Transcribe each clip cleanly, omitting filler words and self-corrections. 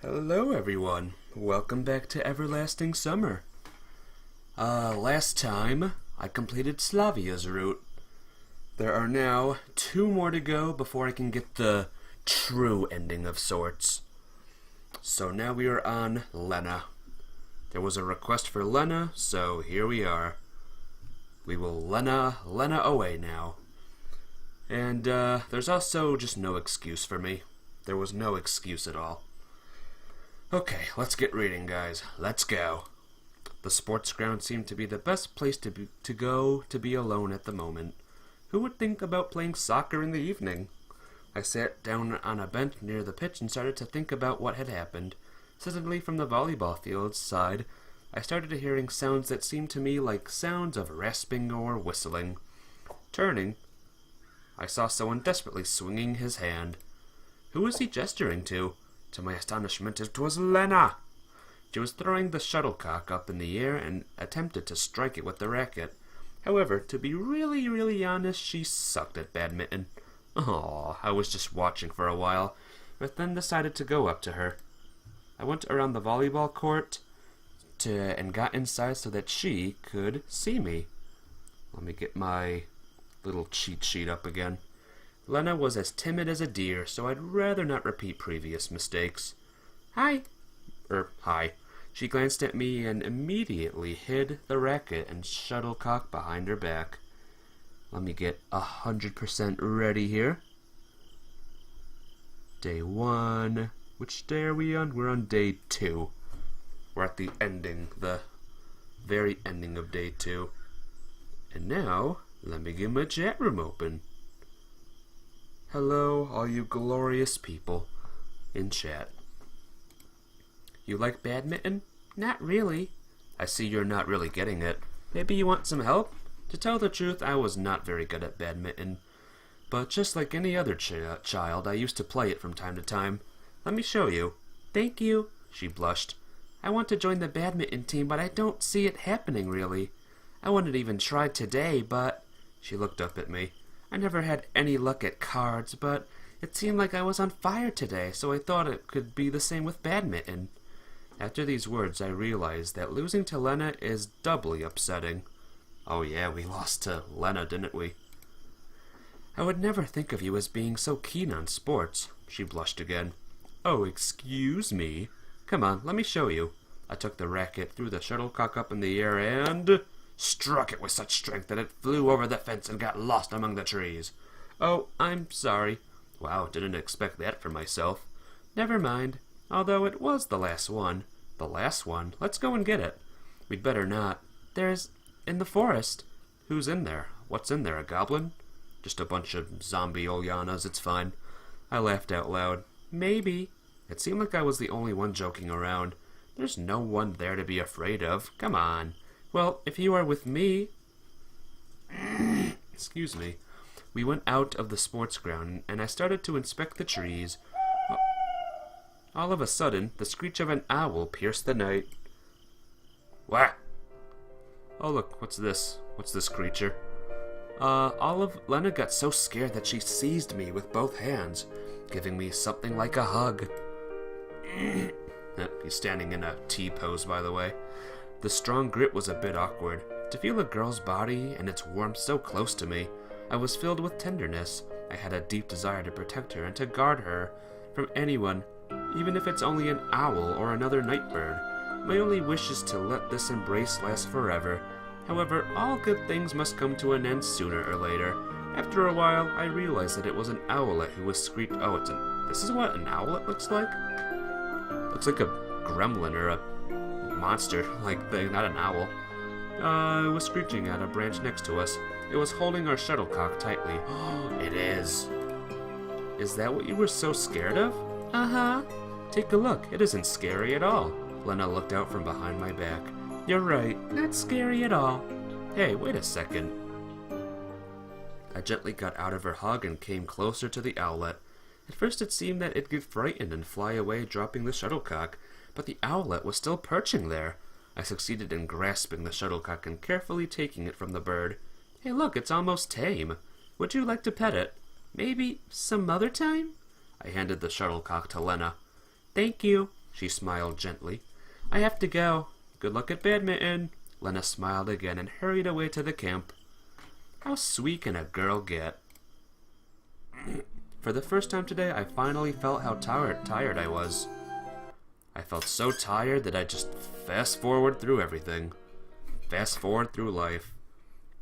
Hello everyone, welcome back to Everlasting Summer. Last time I completed Slavia's route. There are now 2 more to go before I can get the true ending of sorts. So now we are on Lena. There was a request for Lena, so here we are. We will Lena away now. And there's also just no excuse for me. There was no excuse at all. Okay, let's get reading, guys. Let's go. The sports ground seemed to be the best place to go to be alone at the moment. Who would think about playing soccer in the evening? I sat down on a bench near the pitch and started to think about what had happened. Suddenly, from the volleyball field's side, I started hearing sounds that seemed to me like sounds of rasping or whistling. Turning, I saw someone desperately swinging his hand. Who was he gesturing to? To my astonishment, it was Lena. She was throwing the shuttlecock up in the air and attempted to strike it with the racket. However, to be really honest, she sucked at badminton. Oh, I was just watching for a while, but then decided to go up to her. I went around the volleyball court and got inside so that she could see me. Let me get my little cheat sheet up again. Lena was as timid as a deer, so I'd rather not repeat previous mistakes. Hi. Hi. She glanced at me and immediately hid the racket and shuttlecock behind her back. Let me get 100% ready here. Day 1. Which day are we on? We're on day 2. We're at the very ending of day 2. And now, let me get my chat room open. Hello, all you glorious people in chat. You like badminton? Not really. I see you're not really getting it. Maybe you want some help? To tell the truth, I was not very good at badminton. But just like any other child, I used to play it from time to time. Let me show you. Thank you, she blushed. I want to join the badminton team, but I don't see it happening really. I wouldn't even try today, but... She looked up at me. I never had any luck at cards, but it seemed like I was on fire today, so I thought it could be the same with badminton. After these words, I realized that losing to Lena is doubly upsetting. Oh yeah, we lost to Lena, didn't we? I would never think of you as being so keen on sports. She blushed again. Oh, excuse me. Come on, let me show you. I took the racket, threw the shuttlecock up in the air, and... struck it with such strength that it flew over the fence and got lost among the trees. Oh, I'm sorry. Wow, didn't expect that for myself. Never mind. Although it was the last one. The last one? Let's go and get it. We'd better not. There's... in the forest. Who's in there? What's in there, a goblin? Just a bunch of zombie Olyanas, it's fine. I laughed out loud. Maybe. It seemed like I was the only one joking around. There's no one there to be afraid of. Come on. Well, if you are with me... Excuse me. We went out of the sports ground, and I started to inspect the trees. All of a sudden, the screech of an owl pierced the night. What? Oh, look, what's this? What's this creature? Lena got so scared that she seized me with both hands, giving me something like a hug. He's standing in a T pose, by the way. The strong grip was a bit awkward. To feel a girl's body and its warmth so close to me, I was filled with tenderness. I had a deep desire to protect her and to guard her from anyone, even if it's only an owl or another nightbird. My only wish is to let this embrace last forever. However, all good things must come to an end sooner or later. After a while, I realized that it was an owlet who was screeching. This is what an owlet looks like? Looks like a gremlin or a monster-like thing, not an owl. It was screeching at a branch next to us. It was holding our shuttlecock tightly. It is. Is that what you were so scared of? Uh-huh. Take a look. It isn't scary at all. Lena looked out from behind my back. You're right. Not scary at all. Hey, wait a second. I gently got out of her hug and came closer to the owlet. At first it seemed that it'd get frightened and fly away, dropping the shuttlecock, but the owlet was still perching there. I succeeded in grasping the shuttlecock and carefully taking it from the bird. Hey, look, it's almost tame. Would you like to pet it? Maybe some other time? I handed the shuttlecock to Lena. Thank you. She smiled gently. I have to go. Good luck at badminton. Lena smiled again and hurried away to the camp. How sweet can a girl get? For the first time today, I finally felt how tired I was. I felt so tired that I just fast forward through everything. Fast forward through life.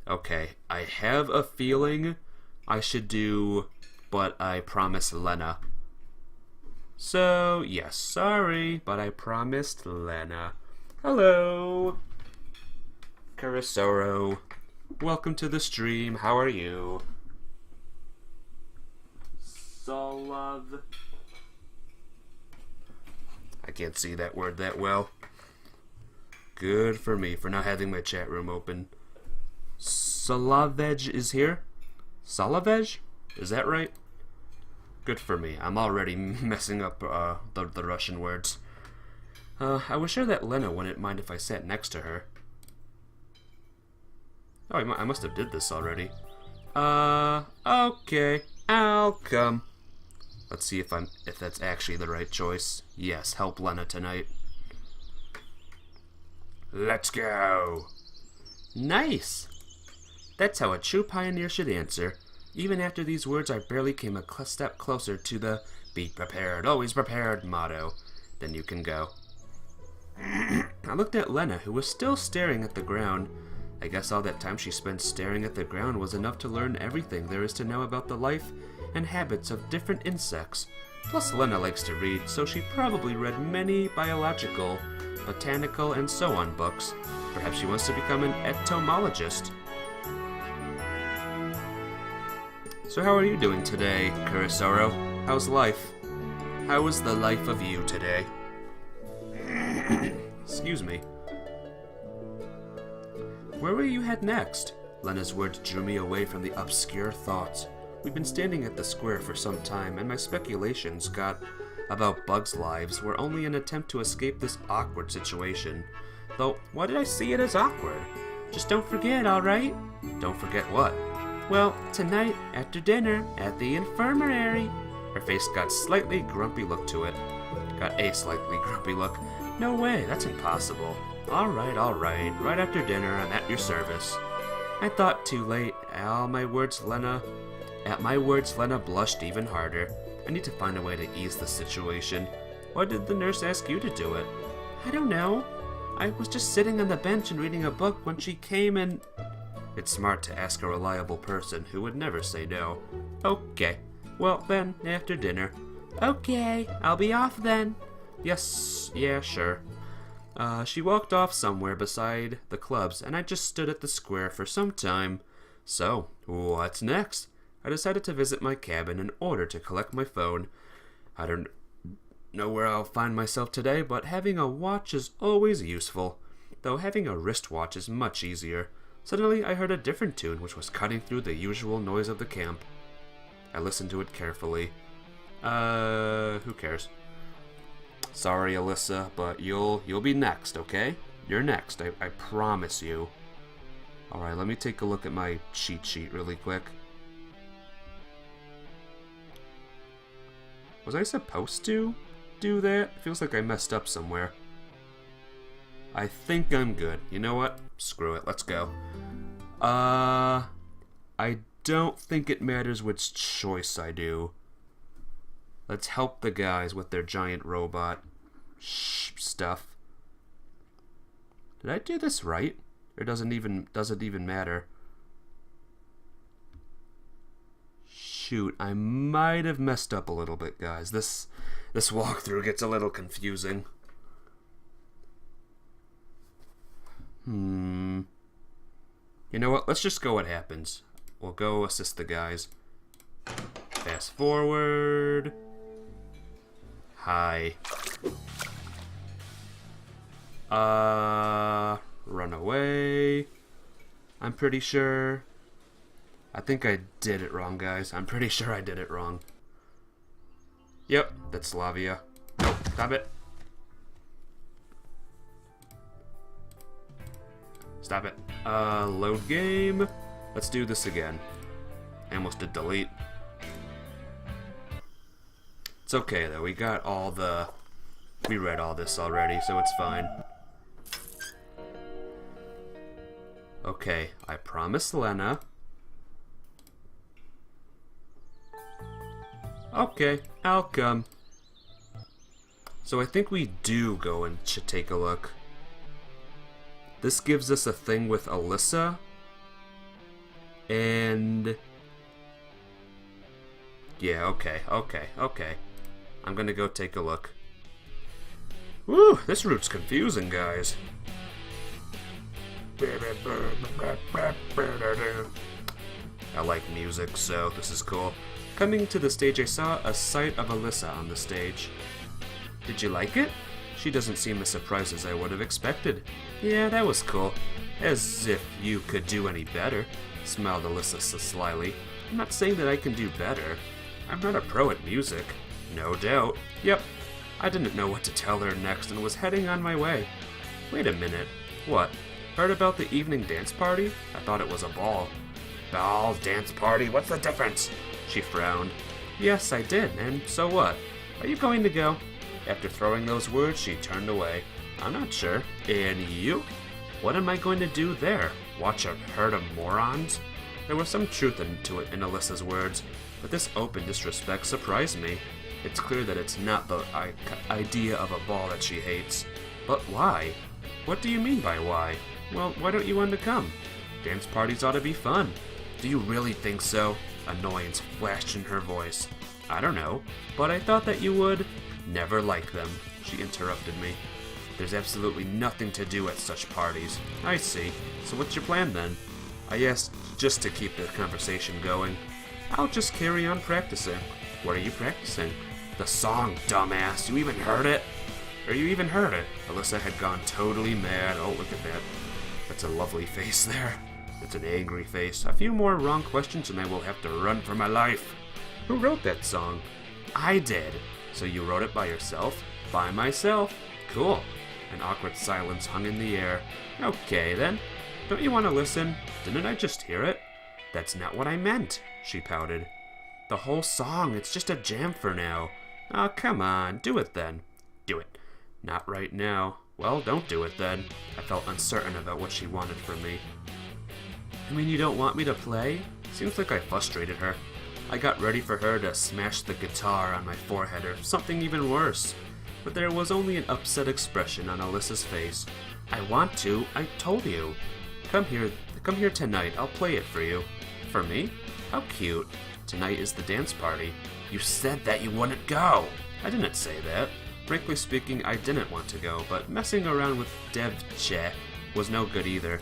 Okay, I have a feeling I should do But I Promised Lena. So, yes, sorry, but I promised Lena. Hello, Carisoro. Welcome to the stream. How are you? Solov. I can't see that word that well. Good for me for not having my chat room open. Solavej is here? Solavej? Is that right? Good for me. I'm already messing up the Russian words. I was sure that Lena wouldn't mind if I sat next to her. Oh, I must have did this already. Okay. I'll come. Let's see if that's actually the right choice. Yes, help Lena tonight. Let's go. Nice. That's how a true pioneer should answer. Even after these words, I barely came a step closer to the "Be prepared, always prepared" motto. Then you can go. I looked at Lena, who was still staring at the ground. I guess all that time she spent staring at the ground was enough to learn everything there is to know about the life and habits of different insects. Plus, Lena likes to read, so she probably read many biological, botanical, and so on books. Perhaps she wants to become an entomologist. So how are you doing today, Carisoro? How's life? How is the life of you today? Excuse me. Where will you head next? Lena's words drew me away from the obscure thoughts. We've been standing at the square for some time, and my speculations about bugs' lives were only an attempt to escape this awkward situation. Though, why did I see it as awkward? Just don't forget, alright? Don't forget what? Well, tonight, after dinner, at the infirmary. Her face got a slightly grumpy look to it. No way, that's impossible. Alright, right after dinner, I'm at your service. I thought too late. At my words, Lena blushed even harder. I need to find a way to ease the situation. Why did the nurse ask you to do it? I don't know. I was just sitting on the bench and reading a book when she came and... It's smart to ask a reliable person who would never say no. Okay. Well then, after dinner. Okay, I'll be off then. Yes, yeah, sure. She walked off somewhere beside the clubs, and I just stood at the square for some time. So, what's next? I decided to visit my cabin in order to collect my phone. I don't know where I'll find myself today, but having a watch is always useful, though having a wristwatch is much easier. Suddenly, I heard a different tune, which was cutting through the usual noise of the camp. I listened to it carefully. Who cares? Sorry, Alyssa, but you'll be next, okay? You're next, I promise you. Alright, let me take a look at my cheat sheet really quick. Was I supposed to do that? Feels like I messed up somewhere. I think I'm good. You know what? Screw it, let's go. I don't think it matters which choice I do. Let's help the guys with their giant robot stuff. Did I do this right? Or does it even matter? Shoot, I might have messed up a little bit, guys. This walkthrough gets a little confusing. You know what? Let's just go what happens. We'll go assist the guys. Fast forward. Hi. Run away. I'm pretty sure. I think I did it wrong, guys. I'm pretty sure I did it wrong. Yep, that's Slavia. Nope, stop it. Stop it. Load game. Let's do this again. I almost did delete. It's okay though, we got We read all this already, so it's fine. Okay, I promised Lena. Okay, I'll come. So I think we do go and take a look. This gives us a thing with Alyssa. And... yeah, okay. I'm gonna go take a look. Woo, this route's confusing, guys. I like music, so this is cool. Coming to the stage, I saw a sight of Alyssa on the stage. Did you like it? She doesn't seem as surprised as I would have expected. Yeah, that was cool. As if you could do any better, smiled Alyssa so slyly. I'm not saying that I can do better. I'm not a pro at music. No doubt. Yep. I didn't know what to tell her next and was heading on my way. Wait a minute. What? Heard about the evening dance party? I thought it was a ball. Ball, dance party, what's the difference? She frowned. Yes, I did, and so what? Are you going to go? After throwing those words, she turned away. I'm not sure. And you? What am I going to do there? Watch a herd of morons? There was some truth into it in Alyssa's words, but this open disrespect surprised me. It's clear that it's not the idea of a ball that she hates. But why? What do you mean by why? Well, why don't you want to come? Dance parties ought to be fun. Do you really think so? Annoyance flashed in her voice. I don't know, but I thought that you would. Never like them, she interrupted me. There's absolutely nothing to do at such parties. I see. So what's your plan then? I asked just to keep the conversation going. I'll just carry on practicing. What are you practicing? The song, dumbass. You even heard it? Alyssa had gone totally mad. Oh, look at that. That's a lovely face there. It's an angry face. A few more wrong questions and I will have to run for my life. Who wrote that song? I did. So you wrote it by yourself? By myself. Cool. An awkward silence hung in the air. Okay, then. Don't you want to listen? Didn't I just hear it? That's not what I meant, she pouted. The whole song, it's just a jam for now. Oh, come on, do it then. Do it. Not right now. Well, don't do it then. I felt uncertain about what she wanted from me. You mean you don't want me to play? Seems like I frustrated her. I got ready for her to smash the guitar on my forehead or something even worse. But there was only an upset expression on Alyssa's face. I want to, I told you. Come here tonight, I'll play it for you. For me? How cute. Tonight is the dance party. You said that you wouldn't go. I didn't say that. Frankly speaking, I didn't want to go, but messing around with Devche was no good either.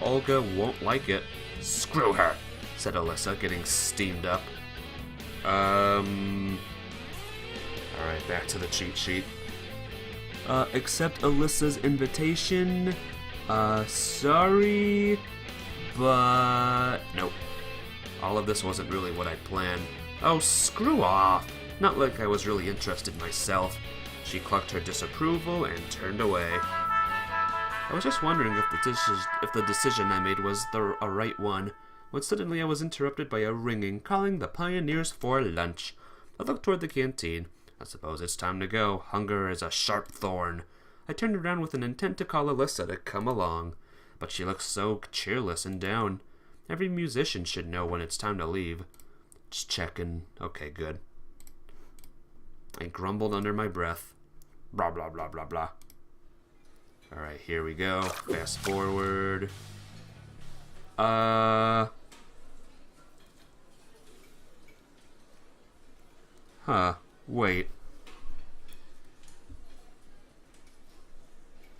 Olga won't like it. Screw her, said Alyssa, getting steamed up. Alright, back to the cheat sheet. Accept Alyssa's invitation. Sorry, but... Nope. All of this wasn't really what I'd planned. Oh, screw off! Not like I was really interested myself. She clucked her disapproval and turned away. I was just wondering if the decision I made was a right one, when suddenly I was interrupted by a ringing calling the pioneers for lunch. I looked toward the canteen. I suppose it's time to go. Hunger is a sharp thorn. I turned around with an intent to call Alyssa to come along, but she looked so cheerless and down. Every musician should know when it's time to leave. Just checking. Okay, good. I grumbled under my breath. Blah, blah, blah, blah, blah. Alright, here we go. Fast forward. Wait.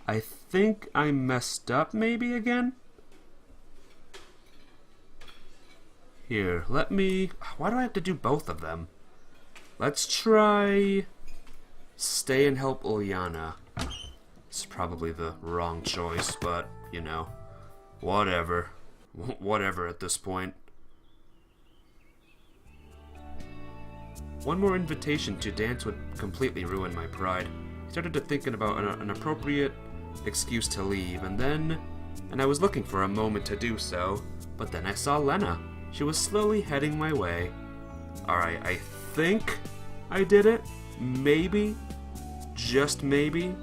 I think I messed up maybe again? Here, let me... Why do I have to do both of them? Let's try... Stay and help Ilyana. It's probably the wrong choice, but, you know, whatever. Whatever at this point. One more invitation to dance would completely ruin my pride. I started to thinking about an appropriate excuse to leave, and I was looking for a moment to do so, but then I saw Lena. She was slowly heading my way. Alright, I think I did it. Maybe. just maybe?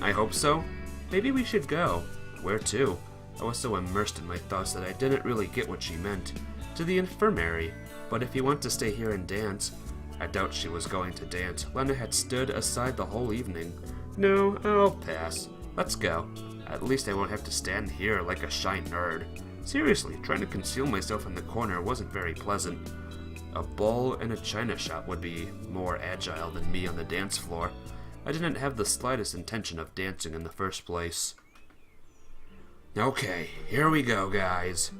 I hope so. Maybe we should go. Where to? I was so immersed in my thoughts that I didn't really get what she meant. To the infirmary. But if you want to stay here and dance... I doubt she was going to dance. Lena had stood aside the whole evening. No, I'll pass. Let's go. At least I won't have to stand here like a shy nerd. Seriously, trying to conceal myself in the corner wasn't very pleasant. A bull in a china shop would be more agile than me on the dance floor. I didn't have the slightest intention of dancing in the first place. Okay, here we go, guys.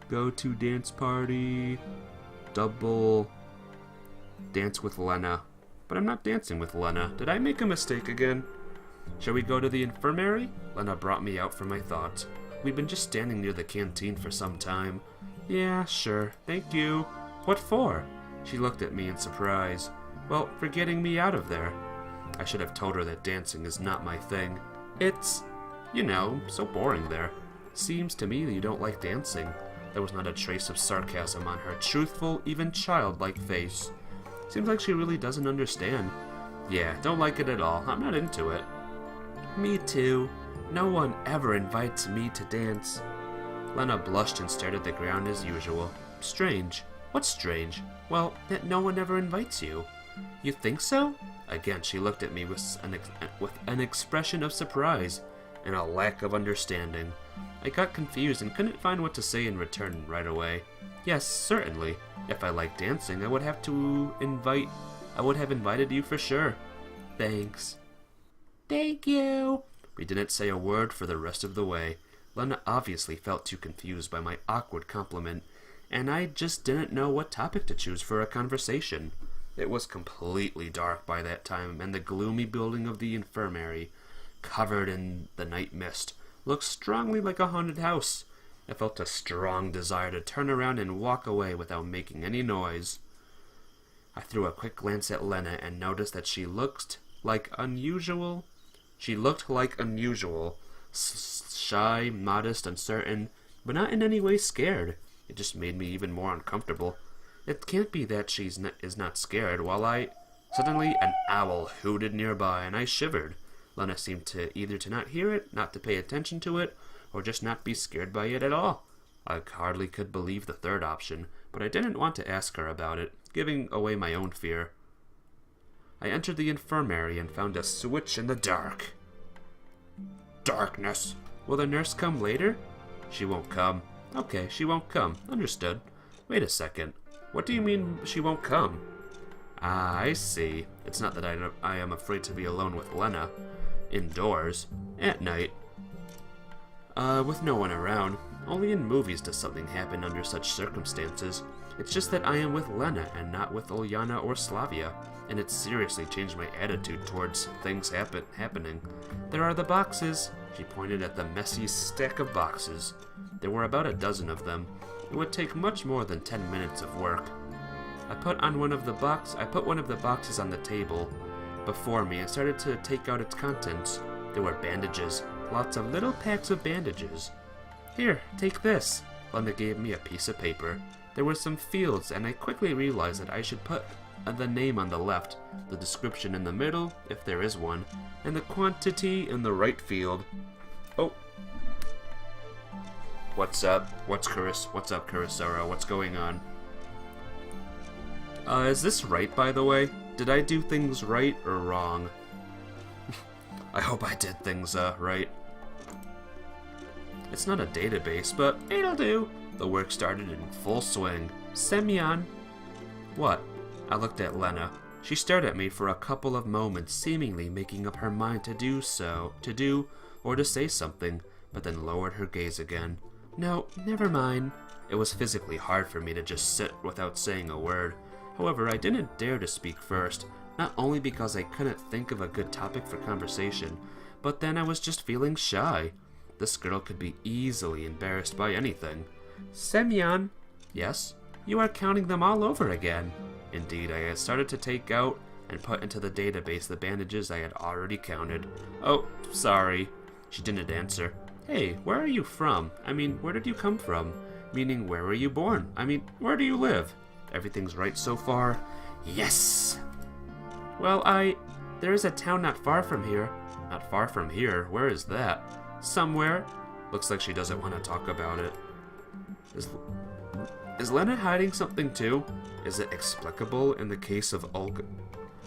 Go to dance party. Double dance with Lena. But I'm not dancing with Lena. Did I make a mistake again? Shall we go to the infirmary? Lena brought me out from my thoughts. We've been just standing near the canteen for some time. Yeah, sure. Thank you. What for? She looked at me in surprise. Well, for getting me out of there. I should have told her that dancing is not my thing. It's, you know, so boring there. Seems to me you don't like dancing. There was not a trace of sarcasm on her truthful, even childlike face. Seems like she really doesn't understand. Yeah, don't like it at all. I'm not into it. Me too. No one ever invites me to dance. Lena blushed and stared at the ground as usual. Strange. What's strange? Well, that no one ever invites you. You think so? Again, she looked at me with an expression of surprise and a lack of understanding. I got confused and couldn't find what to say in return right away. Yes, certainly. If I liked dancing, I would have invited you for sure. Thanks. Thank you. We didn't say a word for the rest of the way. Lena obviously felt too confused by my awkward compliment, and I just didn't know what topic to choose for a conversation. It was completely dark by that time, and the gloomy building of the infirmary, covered in the night mist, looked strongly like a haunted house. I felt a strong desire to turn around and walk away without making any noise. I threw a quick glance at Lena and noticed that she looked like unusual. Shy, modest, uncertain, but not in any way scared. It just made me even more uncomfortable. It can't be that she is not scared. Suddenly an owl hooted nearby, and I shivered. Lena seemed to either to not hear it, not to pay attention to it, or just not be scared by it at all. I hardly could believe the third option, but I didn't want to ask her about it, giving away my own fear. I entered the infirmary and found a switch in the dark. Darkness. Will the nurse come later? She won't come. Okay, she won't come. Understood. Wait a second. What do you mean she won't come? Ah, I see. It's not that I am afraid to be alone with Lena. Indoors. At night. With no one around. Only in movies does something happen under such circumstances. It's just that I am with Lena and not with Ulyana or Slavia, and it seriously changed my attitude towards things happening. There are the boxes. She pointed at the messy stack of boxes. There were about a dozen of them. It would take much more than 10 minutes of work. I put one of the boxes on the table before me and started to take out its contents. There were bandages, lots of little packs of bandages. Here, take this. Lena gave me a piece of paper. There were some fields, and I quickly realized that I should put the name on the left, the description in the middle, if there is one, and the quantity in the right field. Oh. What's up? What's up, Kurosawa? What's going on? Is this right, by the way? Did I do things right or wrong? I hope I did things, right. It's not a database, but it'll do. The work started in full swing. Semyon. What? I looked at Lena. She stared at me for a couple of moments, seemingly making up her mind to do or to say something, but then lowered her gaze again. No, never mind. It was physically hard for me to just sit without saying a word. However, I didn't dare to speak first, not only because I couldn't think of a good topic for conversation, but then I was just feeling shy. This girl could be easily embarrassed by anything. Semyon. Yes? You are counting them all over again. Indeed, I had started to take out and put into the database the bandages I had already counted. Oh, sorry. She didn't answer. Hey, where are you from? I mean, where did you come from? Meaning, where were you born? I mean, where do you live? Everything's right so far? Yes! Well, there is a town not far from here. Not far from here? Where is that? Somewhere. Looks like she doesn't want to talk about it. Is Lena hiding something too? Is it explicable in the case of Olga?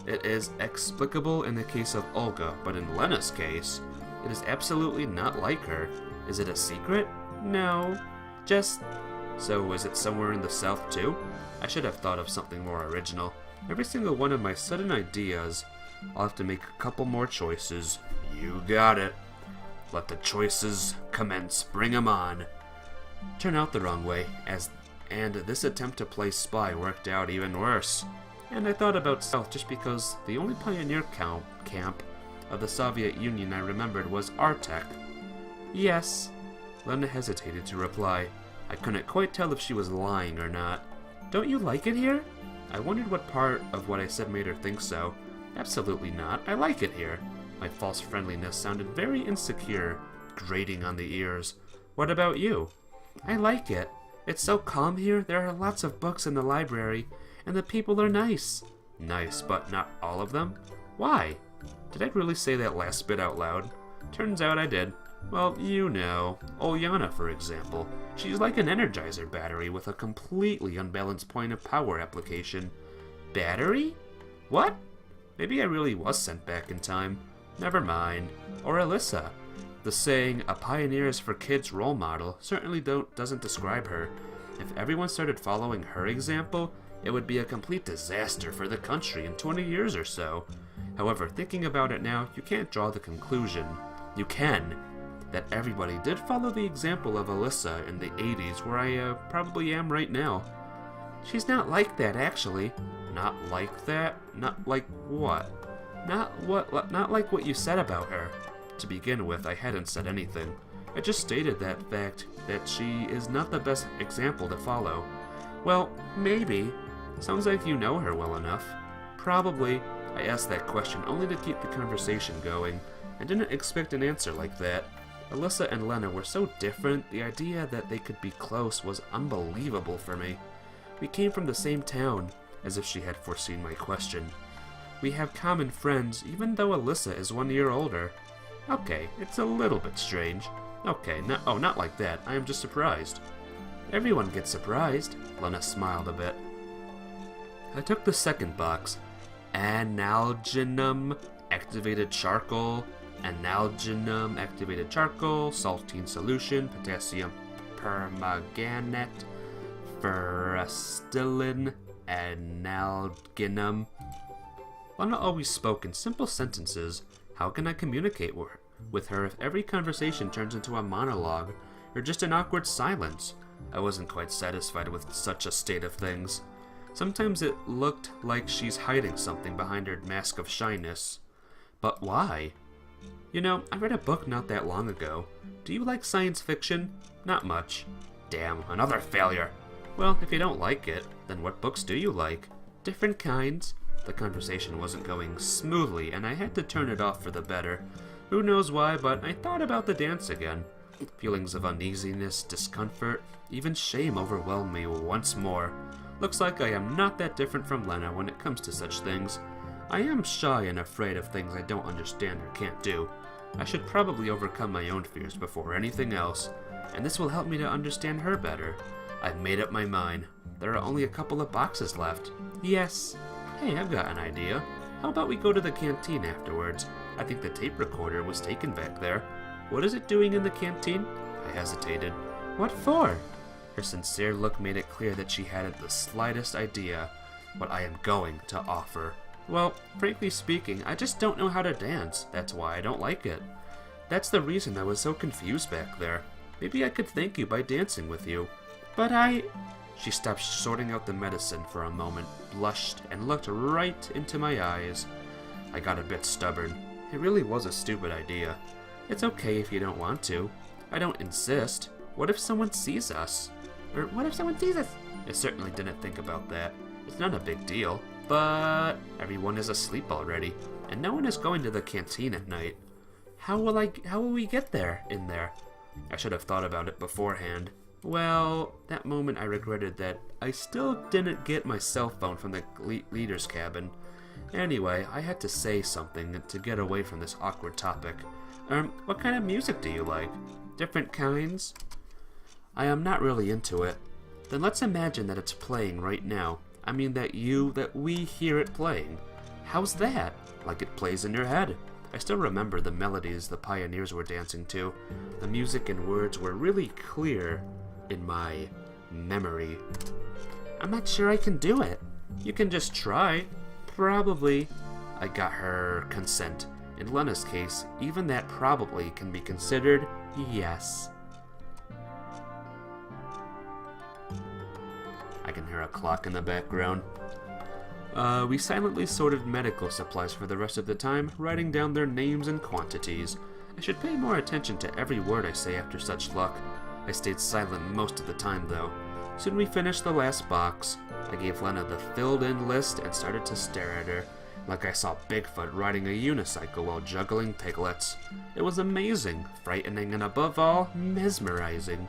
It is explicable in the case of Olga, but in Lena's case, it is absolutely not like her. Is it a secret? No. So is it somewhere in the south too? I should have thought of something more original. Every single one of my sudden ideas, I'll have to make a couple more choices. You got it. Let the choices commence. Bring 'em on. Turn out the wrong way, and this attempt to play spy worked out even worse. And I thought about south just because the only pioneer camp of the Soviet Union I remembered was Artek. Yes. Lena hesitated to reply. I couldn't quite tell if she was lying or not. Don't you like it here? I wondered what part of what I said made her think so. Absolutely not. I like it here. My false friendliness sounded very insecure, grating on the ears. What about you? I like it. It's so calm here. There are lots of books in the library, and the people are nice. Nice, but not all of them? Why? Did I really say that last bit out loud? Turns out I did. Well, you know, Olyana, for example. She's like an Energizer battery with a completely unbalanced point of power application. Battery? What? Maybe I really was sent back in time. Never mind. Or Alyssa. The saying, a pioneer is for kids role model, certainly doesn't describe her. If everyone started following her example, it would be a complete disaster for the country in 20 years or so. However, thinking about it now, you can't draw the conclusion. You can. That everybody did follow the example of Alyssa in the 80s, where I probably am right now. She's not like that, actually. Not like that? Not like what? Not like what you said about her. To begin with, I hadn't said anything. I just stated that fact, that she is not the best example to follow. Well, maybe. Sounds like you know her well enough. Probably. I asked that question only to keep the conversation going. I didn't expect an answer like that. Alyssa and Lena were so different, the idea that they could be close was unbelievable for me. We came from the same town, as if she had foreseen my question. We have common friends, even though Alyssa is 1 year older. Okay, it's a little bit strange. Okay, not like that. I am just surprised. Everyone gets surprised. Lena smiled a bit. I took the second box. Analgenum, activated charcoal. Analgenum, activated charcoal, saltine solution, potassium permanganate, ferrustillin, analgenum. Lena always spoke in simple sentences. How can I communicate with her if every conversation turns into a monologue, or just an awkward silence? I wasn't quite satisfied with such a state of things. Sometimes it looked like she's hiding something behind her mask of shyness. But why? You know, I read a book not that long ago. Do you like science fiction? Not much. Damn, another failure. Well, if you don't like it, then what books do you like? Different kinds. The conversation wasn't going smoothly, and I had to turn it off for the better. Who knows why, but I thought about the dance again. Feelings of uneasiness, discomfort, even shame overwhelmed me once more. Looks like I am not that different from Lena when it comes to such things. I am shy and afraid of things I don't understand or can't do. I should probably overcome my own fears before anything else, and this will help me to understand her better. I've made up my mind. There are only a couple of boxes left. Yes. Hey, I've got an idea. How about we go to the canteen afterwards? I think the tape recorder was taken back there. What is it doing in the canteen? I hesitated. What for? Her sincere look made it clear that she hadn't the slightest idea what I am going to offer. Well, frankly speaking, I just don't know how to dance. That's why I don't like it. That's the reason I was so confused back there. Maybe I could thank you by dancing with you. But She stopped sorting out the medicine for a moment, blushed, and looked right into my eyes. I got a bit stubborn. It really was a stupid idea. It's okay if you don't want to. I don't insist. What if someone sees us? Or what if someone sees us? I certainly didn't think about that. It's not a big deal. But everyone is asleep already, and no one is going to the canteen at night. How will we get in there? I should have thought about it beforehand. Well, that moment I regretted that I still didn't get my cell phone from the leader's cabin. Anyway, I had to say something to get away from this awkward topic. What kind of music do you like? Different kinds? I am not really into it. Then let's imagine that it's playing right now. I mean that we hear it playing. How's that? Like it plays in your head. I still remember the melodies the pioneers were dancing to. The music and words were really clear in my memory. I'm not sure I can do it. You can just try. Probably. I got her consent. In Lena's case, even that probably can be considered yes. I can hear a clock in the background. We silently sorted medical supplies for the rest of the time, writing down their names and quantities. I should pay more attention to every word I say after such luck. I stayed silent most of the time, though. Soon we finished the last box. I gave Lena the filled-in list and started to stare at her, like I saw Bigfoot riding a unicycle while juggling piglets. It was amazing, frightening, and above all, mesmerizing.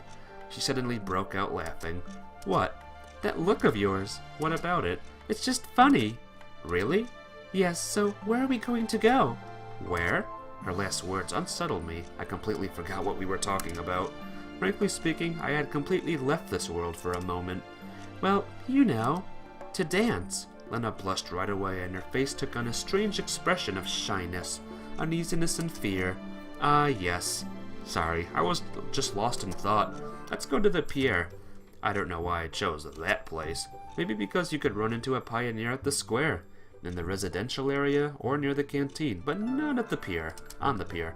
She suddenly broke out laughing. What? That look of yours. What about it? It's just funny. Really? Yes, so where are we going to go? Where? Her last words unsettled me. I completely forgot what we were talking about. Frankly speaking, I had completely left this world for a moment. Well, you know, to dance. Lena blushed right away, and her face took on a strange expression of shyness, uneasiness, and fear. Yes. Sorry, I was just lost in thought. Let's go to the pier. I don't know why I chose that place. Maybe because you could run into a pioneer at the square, in the residential area, or near the canteen, but not at the pier, on the pier.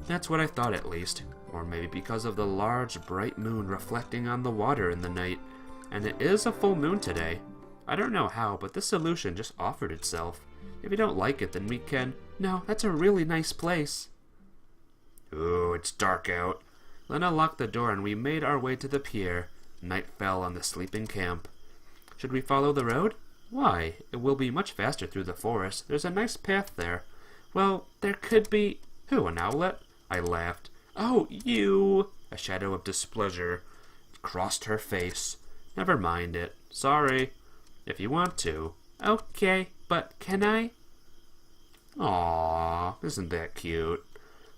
That's what I thought at least. Or maybe because of the large, bright moon reflecting on the water in the night. And it is a full moon today. I don't know how, but this solution just offered itself. If you don't like it, then we can... No, that's a really nice place. Ooh, it's dark out. Lena locked the door and we made our way to the pier. Night fell on the sleeping camp. Should we follow the road? Why? It will be much faster through the forest. There's a nice path there. Well, there could be... Who, an owlet? I laughed. Oh, you! A shadow of displeasure crossed her face. Never mind it. Sorry. If you want to. Okay, but can I? Aww, isn't that cute?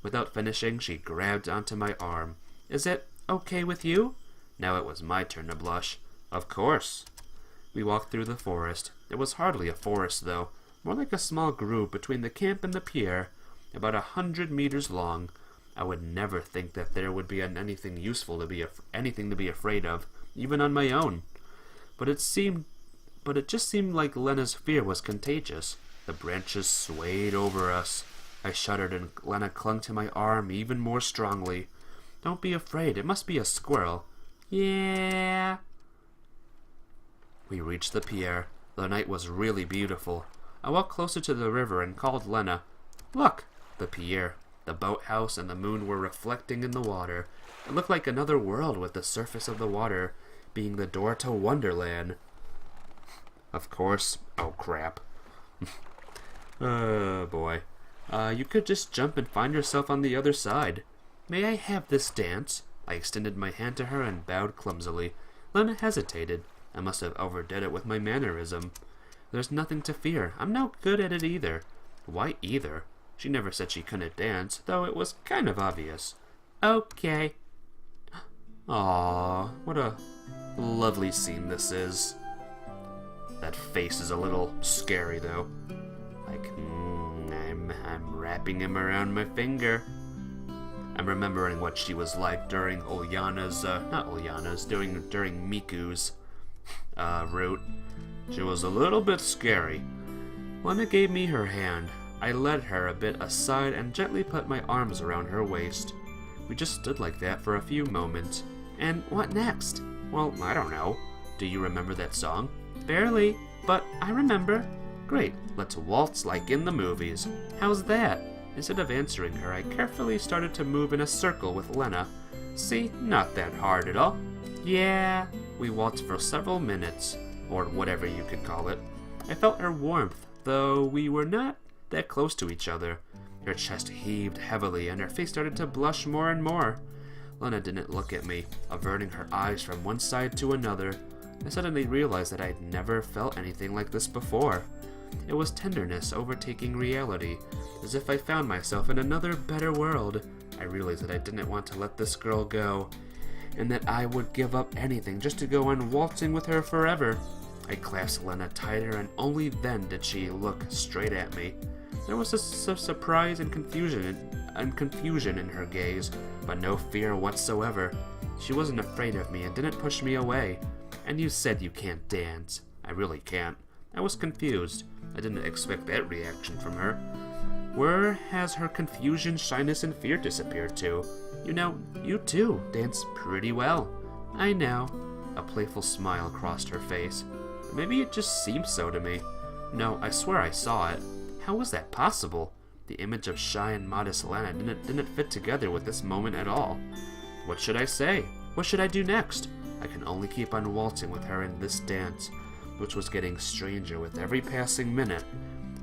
Without finishing, she grabbed onto my arm. Is it okay with you? Now it was my turn to blush. Of course. We walked through the forest. It was hardly a forest, though. More like a small grove between the camp and the pier. About 100 meters long. I would never think that there would be anything useful to be anything to be afraid of, even on my own. But it just seemed like Lena's fear was contagious. The branches swayed over us. I shuddered and Lena clung to my arm even more strongly. Don't be afraid, it must be a squirrel. Yeah. We reached the pier. The night was really beautiful. I walked closer to the river and called Lena. Look! The pier, the boathouse, and the moon were reflecting in the water. It looked like another world, with the surface of the water being the door to Wonderland. Of course. Oh, crap. Oh, boy. You could just jump and find yourself on the other side. May I have this dance? I extended my hand to her and bowed clumsily. Lena hesitated. I must have overdid it with my mannerism. There's nothing to fear. I'm no good at it either. Why either? She never said she couldn't dance, though it was kind of obvious. Okay. Aww, what a lovely scene this is. That face is a little scary, though. Like, I'm wrapping him around my finger. I'm remembering what she was like during during Miku's route. She was a little bit scary. Lena gave me her hand. I led her a bit aside and gently put my arms around her waist. We just stood like that for a few moments. And what next? Well, I don't know. Do you remember that song? Barely, but I remember. Great, let's waltz like in the movies. How's that? Instead of answering her, I carefully started to move in a circle with Lena. See, not that hard at all. Yeah. We waltzed for several minutes, or whatever you could call it. I felt her warmth, though we were not that close to each other. Her chest heaved heavily, and her face started to blush more and more. Lena didn't look at me, averting her eyes from one side to another. I suddenly realized that I'd never felt anything like this before. It was tenderness overtaking reality, as if I found myself in another, better world. I realized that I didn't want to let this girl go, and that I would give up anything just to go on waltzing with her forever. I clasped Lena tighter, and only then did she look straight at me. There was a surprise and confusion in her gaze, but no fear whatsoever. She wasn't afraid of me and didn't push me away. "And you said you can't dance." "I really can't." I was confused. I didn't expect that reaction from her. Where has her confusion, shyness, and fear disappeared to? "You know, you too dance pretty well." "I know." A playful smile crossed her face. Maybe it just seemed so to me. No, I swear I saw it. How was that possible? The image of shy and modest Lena didn't fit together with this moment at all. What should I say? What should I do next? I can only keep on waltzing with her in this dance, which was getting stranger with every passing minute.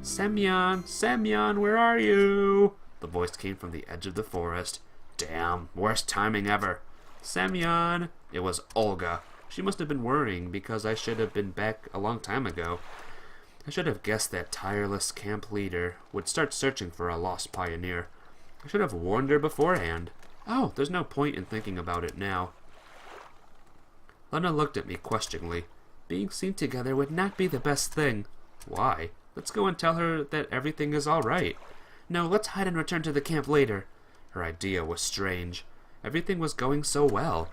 "Semyon, Semyon, where are you?" The voice came from the edge of the forest. Damn, worst timing ever. "Semyon." It was Olga. She must have been worrying because I should have been back a long time ago. I should have guessed that tireless camp leader would start searching for a lost pioneer. I should have warned her beforehand. Oh, there's no point in thinking about it now. Lena looked at me questioningly. Being seen together would not be the best thing. Why? Let's go and tell her that everything is all right. No, let's hide and return to the camp later. Her idea was strange. Everything was going so well.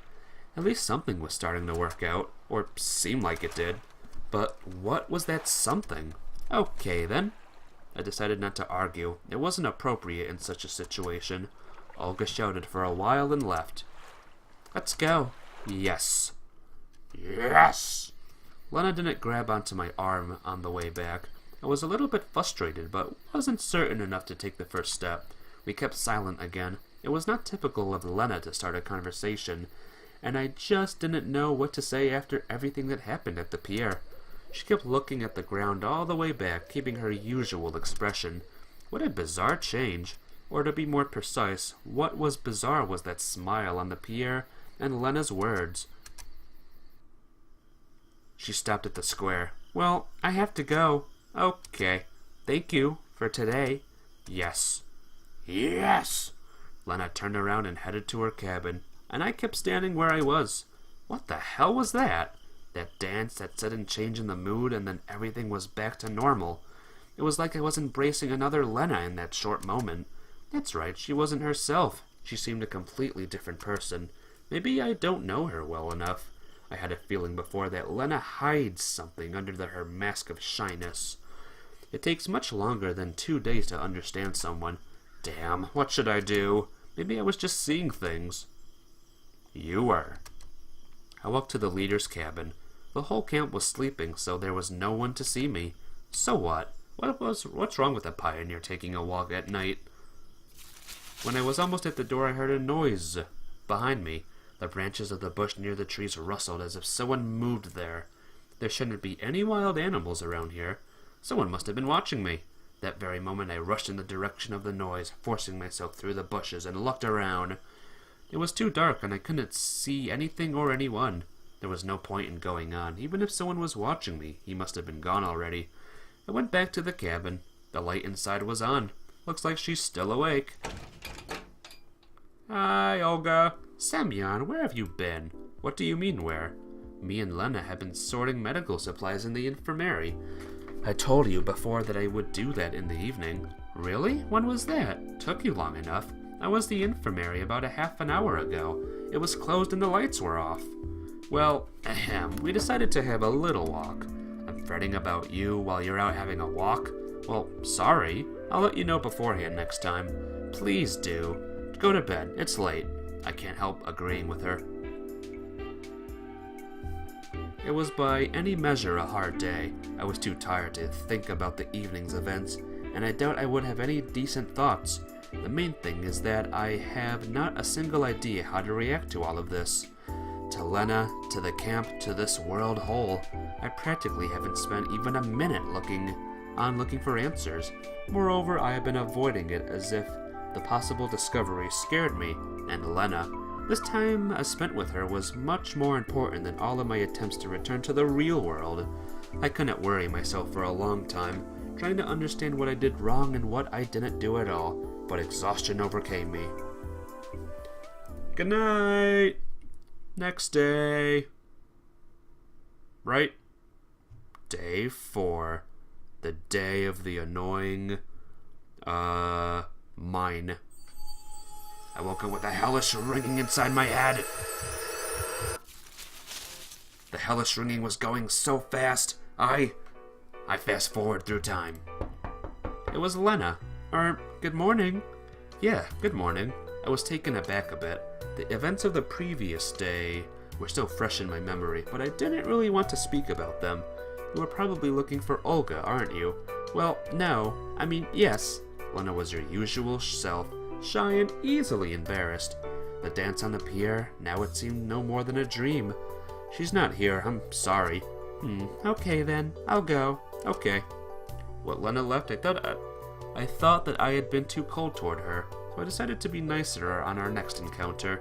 At least something was starting to work out, or seem like it did. But what was that something? Okay, then. I decided not to argue. It wasn't appropriate in such a situation. Olga shouted for a while and left. "Let's go." "Yes." "Yes!" Lena didn't grab onto my arm on the way back. I was a little bit frustrated, but wasn't certain enough to take the first step. We kept silent again. It was not typical of Lena to start a conversation, and I just didn't know what to say after everything that happened at the pier. She kept looking at the ground all the way back, keeping her usual expression. What a bizarre change. Or to be more precise, what was bizarre was that smile on the pier and Lena's words. She stopped at the square. "Well, I have to go." "Okay. Thank you for today." "Yes." "Yes!" Lena turned around and headed to her cabin, and I kept standing where I was. What the hell was that? That dance, that sudden change in the mood, and then everything was back to normal. It was like I was embracing another Lena in that short moment. That's right, she wasn't herself. She seemed a completely different person. Maybe I don't know her well enough. I had a feeling before that Lena hides something under her mask of shyness. It takes much longer than 2 days to understand someone. Damn, what should I do? Maybe I was just seeing things. You were. I walked to the leader's cabin. The whole camp was sleeping, so there was no one to see me. So what? What's wrong with a pioneer taking a walk at night? When I was almost at the door, I heard a noise behind me. The branches of the bush near the trees rustled as if someone moved there. There shouldn't be any wild animals around here. Someone must have been watching me. That very moment I rushed in the direction of the noise, forcing myself through the bushes and looked around. It was too dark and I couldn't see anything or anyone. There was no point in going on. Even if someone was watching me, he must have been gone already. I went back to the cabin. The light inside was on. Looks like she's still awake. "Hi, Olga." "Semyon, where have you been?" "What do you mean, where?" "Me and Lena have been sorting medical supplies in the infirmary. I told you before that I would do that in the evening." "Really? When was that?" "Took you long enough. I was the infirmary about a half an hour ago. It was closed and the lights were off." "Well, we decided to have a little walk." "I'm fretting about you while you're out having a walk?" "Well, sorry. I'll let you know beforehand next time." "Please do. Go to bed. It's late." I can't help agreeing with her. It was by any measure a hard day. I was too tired to think about the evening's events, and I doubt I would have any decent thoughts. The main thing is that I have not a single idea how to react to all of this. To Lena, to the camp, to this world whole. I practically haven't spent even a minute looking for answers. Moreover, I have been avoiding it as if the possible discovery scared me, and Lena. This time I spent with her was much more important than all of my attempts to return to the real world. I couldn't worry myself for a long time, trying to understand what I did wrong and what I didn't do at all, but exhaustion overcame me. Good night. Next day. Right? Day 4. The day of the annoying, mine. I woke up with a hellish ringing inside my head. The hellish ringing was going so fast, I fast forward through time. It was Lena. Good morning. Yeah, good morning. I was taken aback a bit. The events of the previous day were still fresh in my memory, but I didn't really want to speak about them. You were probably looking for Olga, aren't you? Well, no. I mean, yes. Lena was her usual self, shy and easily embarrassed. The dance on the pier, now it seemed no more than a dream. She's not here, I'm sorry. Okay then, I'll go. Okay. When Lena left, I thought that I had been too cold toward her, so I decided to be nicer on our next encounter.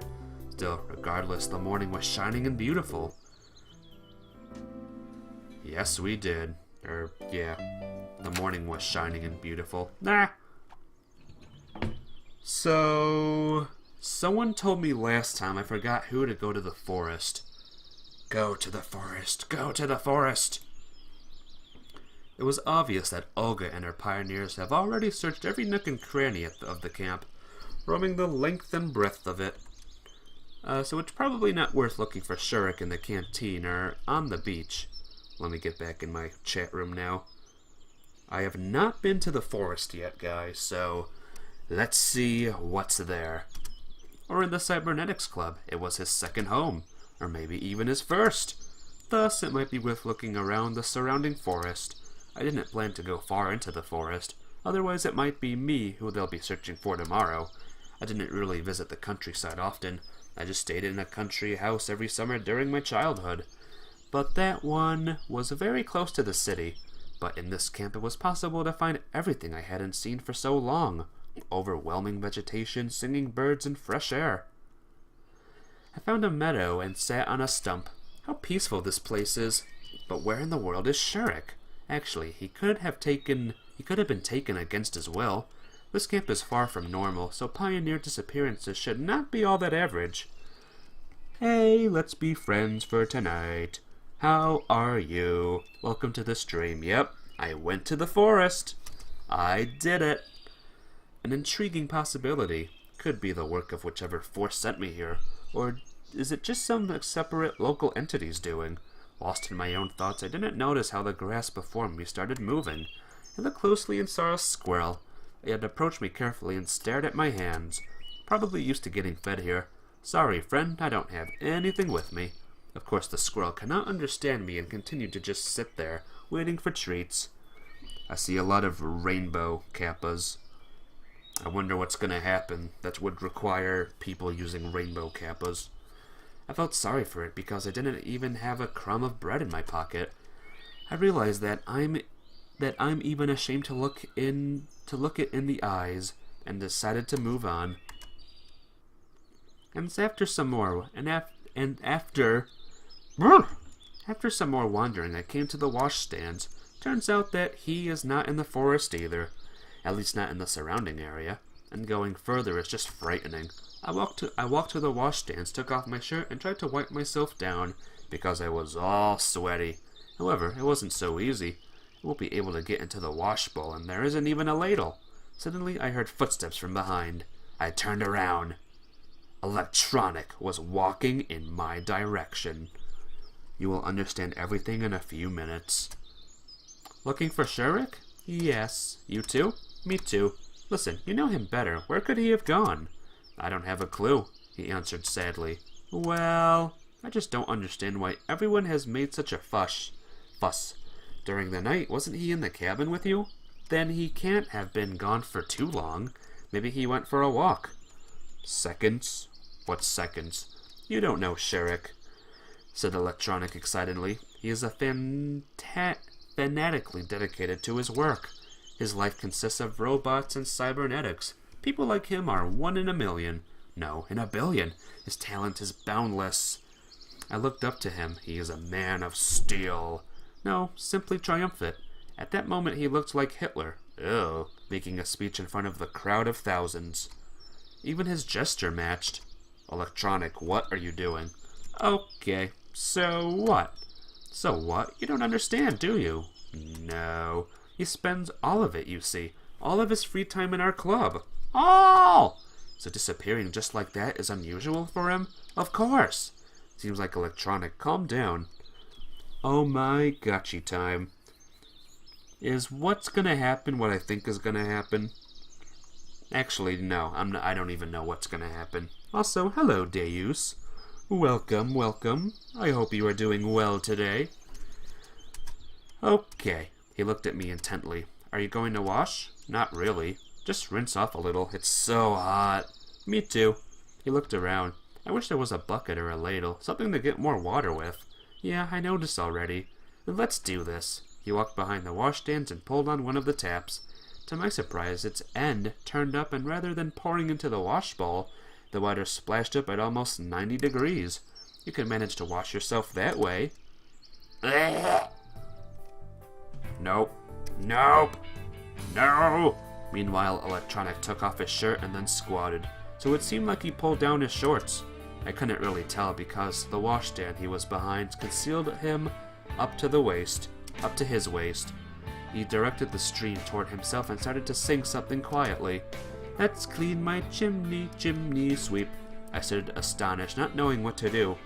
Still, regardless, the morning was shining and beautiful. Yes, we did. Yeah. The morning was shining and beautiful. Nah. So, someone told me last time I forgot who to go to the forest. Go to the forest. Go to the forest. It was obvious that Olga and her pioneers have already searched every nook and cranny of the camp, roaming the length and breadth of it. So it's probably not worth looking for Shurik in the canteen or on the beach. Let me get back in my chat room now. I have not been to the forest yet, guys, so let's see what's there. Or in the Cybernetics Club. It was his second home, or maybe even his first. Thus, it might be worth looking around the surrounding forest. I didn't plan to go far into the forest, otherwise it might be me who they'll be searching for tomorrow. I didn't really visit the countryside often. I just stayed in a country house every summer during my childhood. But that one was very close to the city. But in this camp it was possible to find everything I hadn't seen for so long. Overwhelming vegetation, singing birds, and fresh air. I found a meadow and sat on a stump. How peaceful this place is. But where in the world is Shurik? Actually, he could have been taken against his will. This camp is far from normal, so pioneer disappearances should not be all that average. Hey, let's be friends for tonight. How are you? Welcome to the stream. Yep, I went to the forest. I did it. An intriguing possibility. Could be the work of whichever force sent me here. Or is it just some separate local entities doing? Lost in my own thoughts, I didn't notice how the grass before me started moving. I looked closely and saw a squirrel. It had approached me carefully and stared at my hands. Probably used to getting fed here. Sorry, friend, I don't have anything with me. Of course, the squirrel cannot understand me and continued to just sit there, waiting for treats. I see a lot of rainbow kappas. I wonder what's going to happen that would require people using rainbow kappas. I felt sorry for it because I didn't even have a crumb of bread in my pocket. I realized that I'm even ashamed to look it in the eyes, and decided to move on. And after some more wandering, I came to the washstands. Turns out that he is not in the forest either, at least not in the surrounding area. And going further is just frightening. I walked to the washstands, took off my shirt, and tried to wipe myself down because I was all sweaty. However, it wasn't so easy. I won't be able to get into the wash bowl, and there isn't even a ladle. Suddenly, I heard footsteps from behind. I turned around. Electronic was walking in my direction. You will understand everything in a few minutes. Looking for Shurik? Yes. You too? Me too. Listen, you know him better. Where could he have gone? I don't have a clue, he answered sadly. Well, I just don't understand why everyone has made such a fuss. During the night, wasn't he in the cabin with you? Then he can't have been gone for too long. Maybe he went for a walk. Seconds? What seconds? You don't know Shurik, said Electronic excitedly. He is fanatically dedicated to his work. His life consists of robots and cybernetics. People like him are 1 in a million. No, in a billion. His talent is boundless. I looked up to him. He is a man of steel. No, simply triumphant. At that moment he looked like Hitler. Ew, making a speech in front of the crowd of thousands. Even his gesture matched. Electronic, what are you doing? Okay, so what? So what? You don't understand, do you? No. He spends all of it, you see. All of his free time in our club. All! So disappearing just like that is unusual for him? Of course. Seems like Electronic. Calm down. Oh my gotchi time. Is what's gonna happen what I think is gonna happen? Actually, no. I don't even know what's gonna happen. Also, hello, Deus. Welcome, welcome. I hope you are doing well today. Okay. He looked at me intently. Are you going to wash? Not really. Just rinse off a little. It's so hot. Me too. He looked around. I wish there was a bucket or a ladle, something to get more water with. Yeah, I noticed already. Let's do this. He walked behind the washstands and pulled on one of the taps. To my surprise, its end turned up, and rather than pouring into the wash bowl, the water splashed up at almost 90 degrees. You can manage to wash yourself that way. Nope. Nope. No! Meanwhile, Electronic took off his shirt and then squatted, so it seemed like he pulled down his shorts. I couldn't really tell because the washstand he was behind concealed him up to the waist, up to his waist. He directed the stream toward himself and started to sing something quietly. Let's clean my chimney, chimney sweep. I stood astonished, not knowing what to do.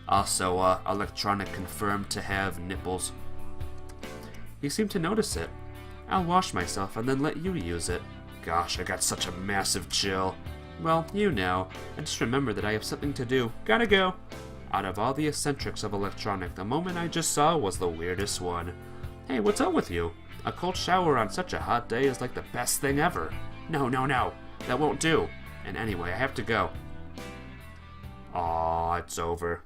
Also, Electronic confirmed to have nipples. He seemed to notice it. I'll wash myself and then let you use it. Gosh, I got such a massive chill. Well, you know. And just remember that I have something to do. Gotta go. Out of all the eccentrics of Electronic, the moment I just saw was the weirdest one. Hey, what's up with you? A cold shower on such a hot day is like the best thing ever. No, no, no. That won't do. And anyway, I have to go. Aw, it's over.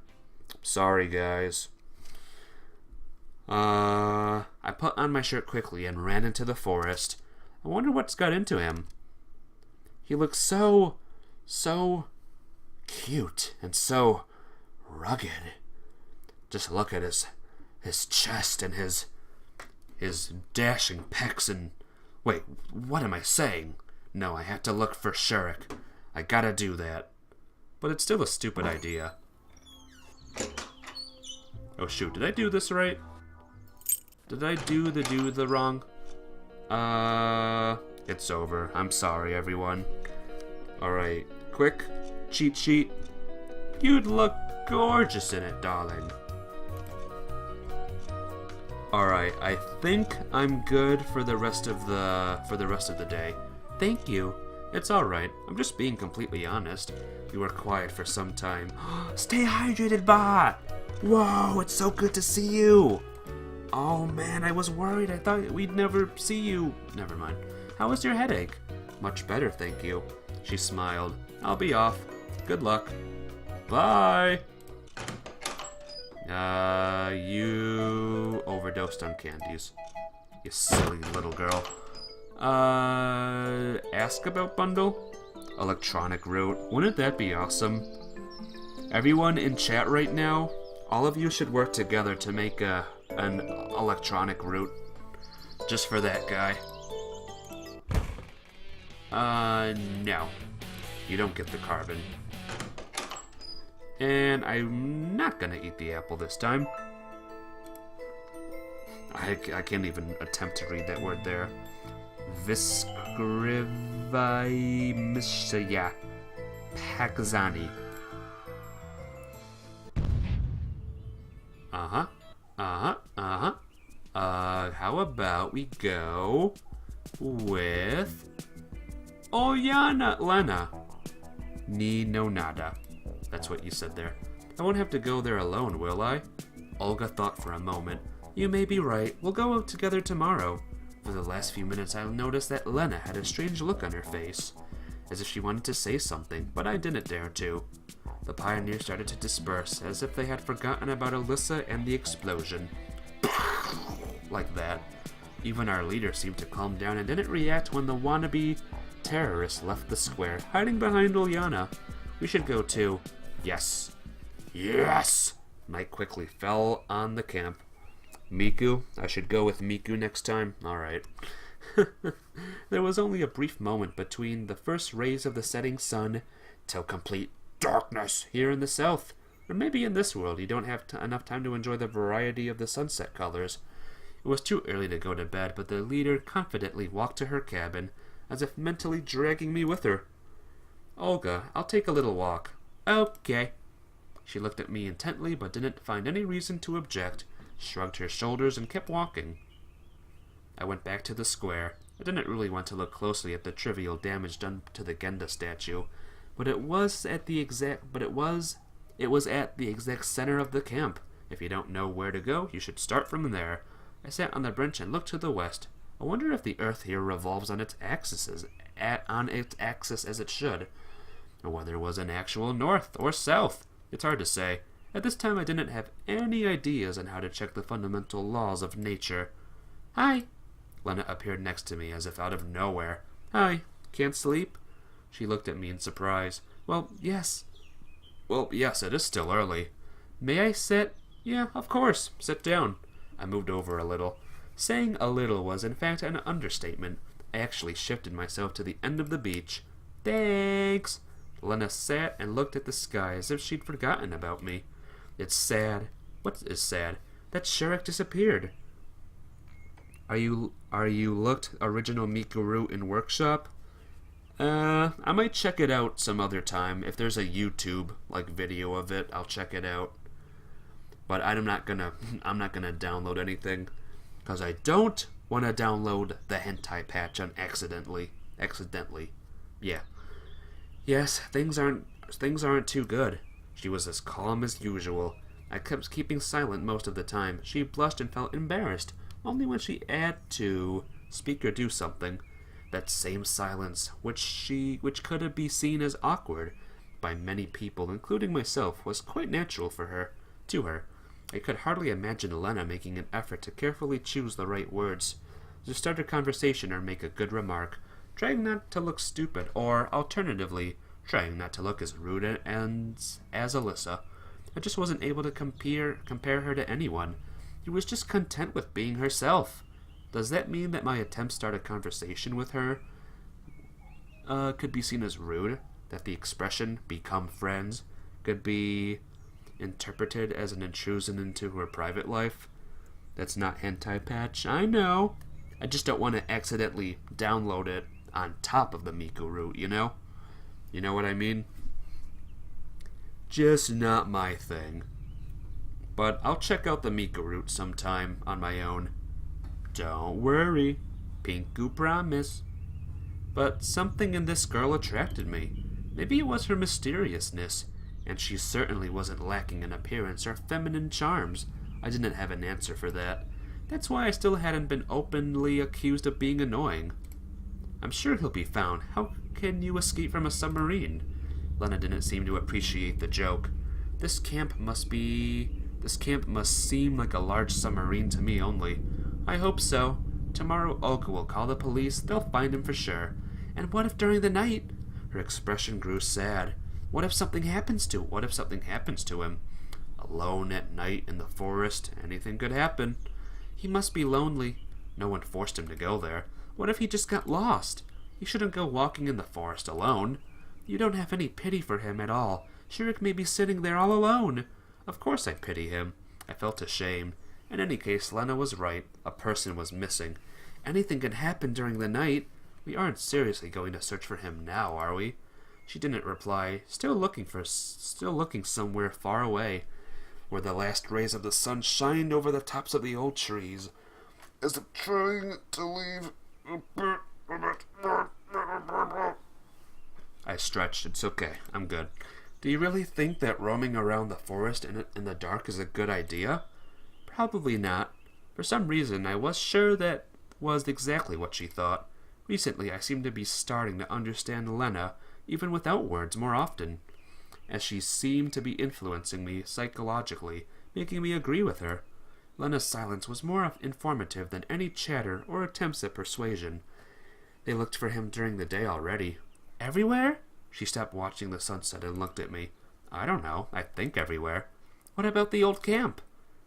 Sorry, guys. I put on my shirt quickly and ran into the forest. I wonder what's got into him. He looks so cute and so rugged. Just look at his chest and his dashing pecs and... Wait, what am I saying? No, I have to look for Shurik. I gotta do that. But it's still a stupid idea. Oh shoot, did I do this right? Did I do the wrong? It's over. I'm sorry, everyone. Alright, quick cheat sheet. You'd look gorgeous in it, darling. Alright, I think I'm good for the rest of the day. Thank you. It's alright. I'm just being completely honest. You were quiet for some time. Stay hydrated, bot! Whoa, it's so good to see you! Oh man, I was worried. I thought we'd never see you. Never mind. How was your headache? Much better, thank you. She smiled. I'll be off. Good luck. Bye! You overdosed on candies. You silly little girl. Ask about bundle? Electronic route. Wouldn't that be awesome? Everyone in chat right now, all of you should work together to make an electronic route. Just for that guy. No. You don't get the carbon. And I'm not gonna eat the apple this time. I can't even attempt to read that word there. Viscrivimishya Pakzani. How about we go with Lena. Ni no nada. That's what you said there. I won't have to go there alone, will I? Olga thought for a moment. You may be right. We'll go out together tomorrow. For the last few minutes, I noticed that Lena had a strange look on her face, as if she wanted to say something, but I didn't dare to. The pioneers started to disperse, as if they had forgotten about Alyssa and the explosion. Like that. Even our leader seemed to calm down and didn't react when the wannabe terrorists left the square, hiding behind Uliana. We should go too. Yes. Yes! Night quickly fell on the camp. Miku? I should go with Miku next time? Alright. There was only a brief moment between the first rays of the setting sun till complete darkness here in the south. Or maybe in this world you don't have enough time to enjoy the variety of the sunset colors. It was too early to go to bed, but the leader confidently walked to her cabin, as if mentally dragging me with her. Olga, I'll take a little walk. Okay. She looked at me intently, but didn't find any reason to object, shrugged her shoulders, and kept walking. I went back to the square. I didn't really want to look closely at the trivial damage done to the Genda statue, but it was at the exact center of the camp. If you don't know where to go, you should start from there. I sat on the bench and looked to the west. I wonder if the earth here revolves on its axis as it should, or whether it was an actual north or south. It's hard to say. At this time I didn't have any ideas on how to check the fundamental laws of nature. Hi. Lena appeared next to me as if out of nowhere. Hi. Can't sleep? She looked at me in surprise. Well, yes, it is still early. May I sit? Yeah, of course. Sit down. I moved over a little. Saying a little was in fact an understatement. I actually shifted myself to the end of the beach. Thanks. Lena sat and looked at the sky as if she'd forgotten about me. It's sad. What is sad? That Shrek disappeared. Are you looked original Miku route in workshop? I might check it out some other time. If there's a YouTube video of it, I'll check it out. But I'm not gonna download anything, because I don't want to download the hentai patch on accidentally. Yeah. Yes, things aren't too good. She was as calm as usual. I kept keeping silent most of the time. She blushed and felt embarrassed, only when she had to speak or do something. That same silence, which could be seen as awkward by many people, including myself, was quite natural to her. I could hardly imagine Lena making an effort to carefully choose the right words, to start a conversation or make a good remark, trying not to look stupid, or, alternatively, trying not to look as rude as Alyssa. I just wasn't able to compare her to anyone. She was just content with being herself. Does that mean that my attempt to start a conversation with her could be seen as rude? That the expression, become friends, could be interpreted as an intrusion into her private life? That's not hentai patch, I know. I just don't want to accidentally download it on top of the Miku route, you know? You know what I mean? Just not my thing. But I'll check out the Miku route sometime on my own. Don't worry. Pinku promise. But something in this girl attracted me. Maybe it was her mysteriousness, and she certainly wasn't lacking in appearance or feminine charms. I didn't have an answer for that. That's why I still hadn't been openly accused of being annoying. I'm sure he'll be found. How can you escape from a submarine? Lena didn't seem to appreciate the joke. This camp must seem like a large submarine to me only. I hope so. Tomorrow Olga will call the police. They'll find him for sure. And what if during the night? Her expression grew sad. What if something happens to him? Alone at night in the forest, anything could happen. He must be lonely. No one forced him to go there. What if he just got lost? He shouldn't go walking in the forest alone. You don't have any pity for him at all. Shrek may be sitting there all alone. Of course I pity him. I felt ashamed. In any case, Lena was right. A person was missing. Anything can happen during the night. We aren't seriously going to search for him now, are we? She didn't reply, still looking somewhere far away, where the last rays of the sun shined over the tops of the old trees, as if trying to leave a bit of it. I stretched. It's okay. I'm good. Do you really think that roaming around the forest in the dark is a good idea? Probably not. For some reason, I was sure that was exactly what she thought. Recently, I seem to be starting to understand Lena, even without words, more often, as she seemed to be influencing me psychologically, making me agree with her. Lena's silence was more informative than any chatter or attempts at persuasion. They looked for him during the day already. Everywhere? She stopped watching the sunset and looked at me. I don't know. I think everywhere. What about the old camp?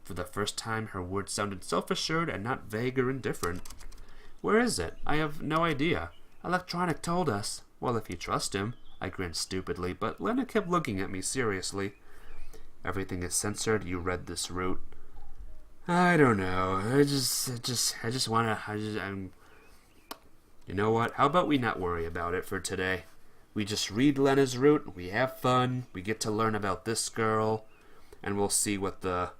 For the first time, her words sounded self-assured and not vague or indifferent. Where is it? I have no idea. Electronic told us. Well, if you trust him. I grinned stupidly, but Lena kept looking at me seriously. Everything is censored. You read this route. I don't know. You know what? How about we not worry about it for today? We just read Lena's route, we have fun, we get to learn about this girl, and we'll see what the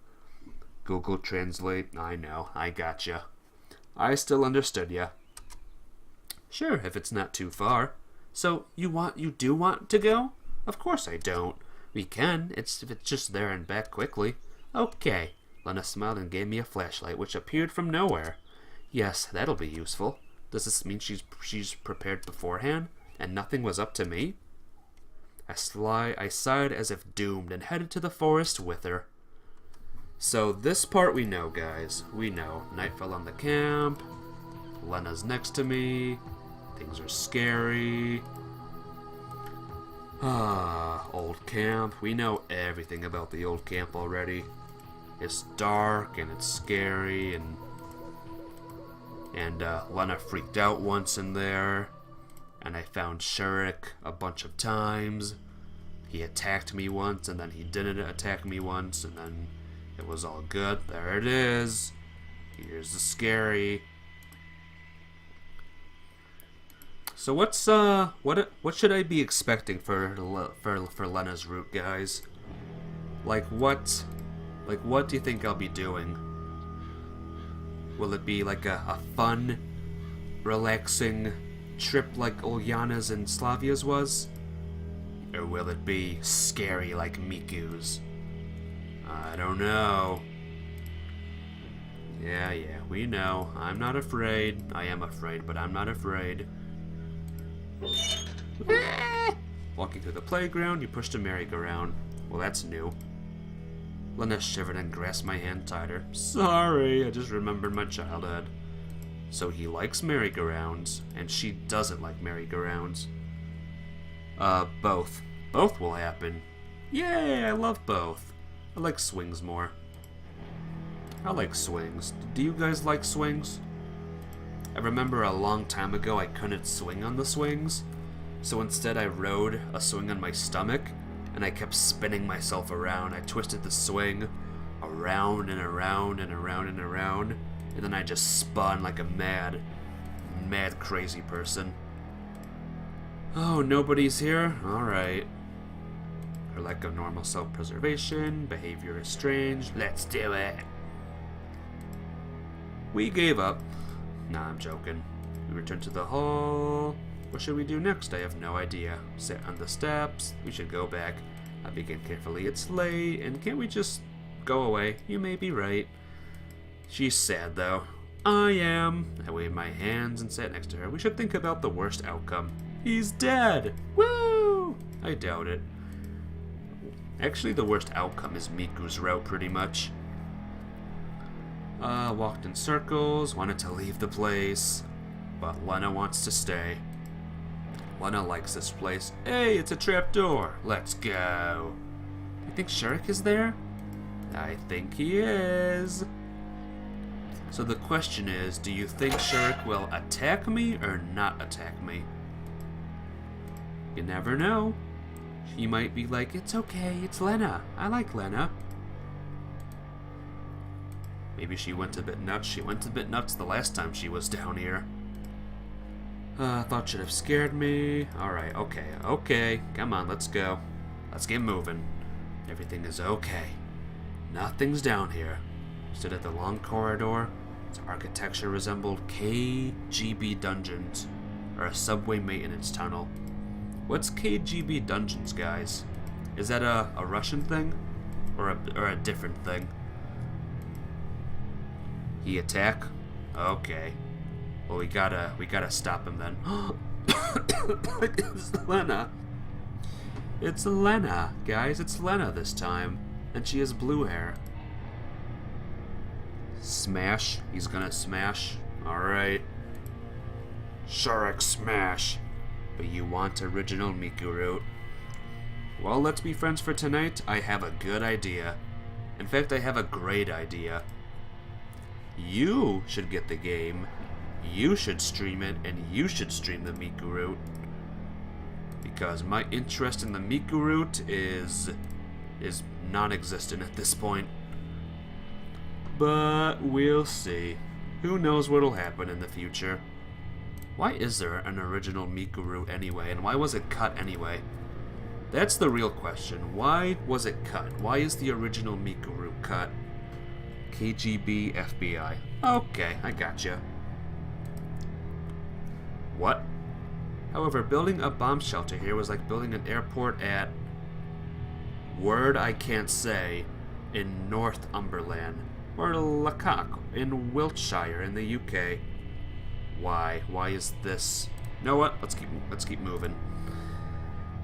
Google Translate. I know, I gotcha. I still understood ya. Sure, if it's not too far. So, you do want to go? Of course I don't. We can, if it's just there and back quickly. Okay. Lena smiled and gave me a flashlight, which appeared from nowhere. Yes, that'll be useful. Does this mean she's prepared beforehand, and nothing was up to me? I sighed as if doomed, and headed to the forest with her. So this part we know, guys. We know. Night fell on the camp. Lena's next to me. Things are scary. Old camp. We know everything about the old camp already. It's dark, and it's scary, and Lena freaked out once in there, and I found Shurik a bunch of times. He attacked me once, and then he didn't attack me once, and then it was all good. There it is. Here's the scary. So what should I be expecting for Lena's route, guys? Like what do you think I'll be doing? Will it be like a fun, relaxing trip like Ulyana's and Slavia's was? Or will it be scary like Miku's? I don't know. Yeah, we know. I'm not afraid. I am afraid, but I'm not afraid. Walking through the playground, you pushed a merry-go-round. Well, that's new. Lena shivered and grasped my hand tighter. Sorry, I just remembered my childhood. So he likes merry-go-rounds, and she doesn't like merry-go-rounds. Both. Both will happen. Yay, I love both. I like swings more. I like swings. Do you guys like swings? I remember a long time ago I couldn't swing on the swings, so instead I rode a swing on my stomach, and I kept spinning myself around. I twisted the swing around and around and around and around, and then I just spun like a mad crazy person. Oh, nobody's here? Alright. Her lack of normal self-preservation, behavior is strange. Let's do it. We gave up. Nah, I'm joking. We returned to the hall. What should we do next? I have no idea. Sit on the steps. We should go back. I began carefully. It's late, and can't we just go away? You may be right. She's sad, though. I am. I waved my hands and sat next to her. We should think about the worst outcome. He's dead! Woo! I doubt it. Actually, the worst outcome is Miku's route, pretty much. Walked in circles, wanted to leave the place, but Lena wants to stay. Lena likes this place. Hey, it's a trapdoor. Let's go. You think Shurik is there? I think he is. So the question is, do you think Shurik will attack me or not attack me? You never know. He might be like, it's okay, it's Lena. I like Lena. Maybe she went a bit nuts. She went a bit nuts the last time she was down here. Thought should have scared me. Alright, okay. Come on, let's go. Let's get moving. Everything is okay. Nothing's down here. Stood at the long corridor. Its architecture resembled KGB dungeons, or a subway maintenance tunnel. What's KGB dungeons, guys? Is that a Russian thing? Or a different thing? He attack? Okay. Well, we gotta stop him then. It's Lena. It's Lena, guys. It's Lena this time. And she has blue hair. Smash. He's gonna smash. Alright. Shark smash. But you want original Miku root. Well, let's be friends for tonight. I have a good idea. In fact, I have a great idea. You should get the game. You should stream it, and you should stream the Miku root. Because my interest in the Miku root is non-existent at this point. But we'll see. Who knows what'll happen in the future. Why is there an original Miku root anyway, and why was it cut anyway? That's the real question. Why was it cut? Why is the original Miku root cut? KGB FBI. Okay, I gotcha. What? However, building a bomb shelter here was like building an airport at... word I can't say, in Northumberland. Or Lacock in Wiltshire in the UK. Why? Why is this? You know what? Let's keep moving.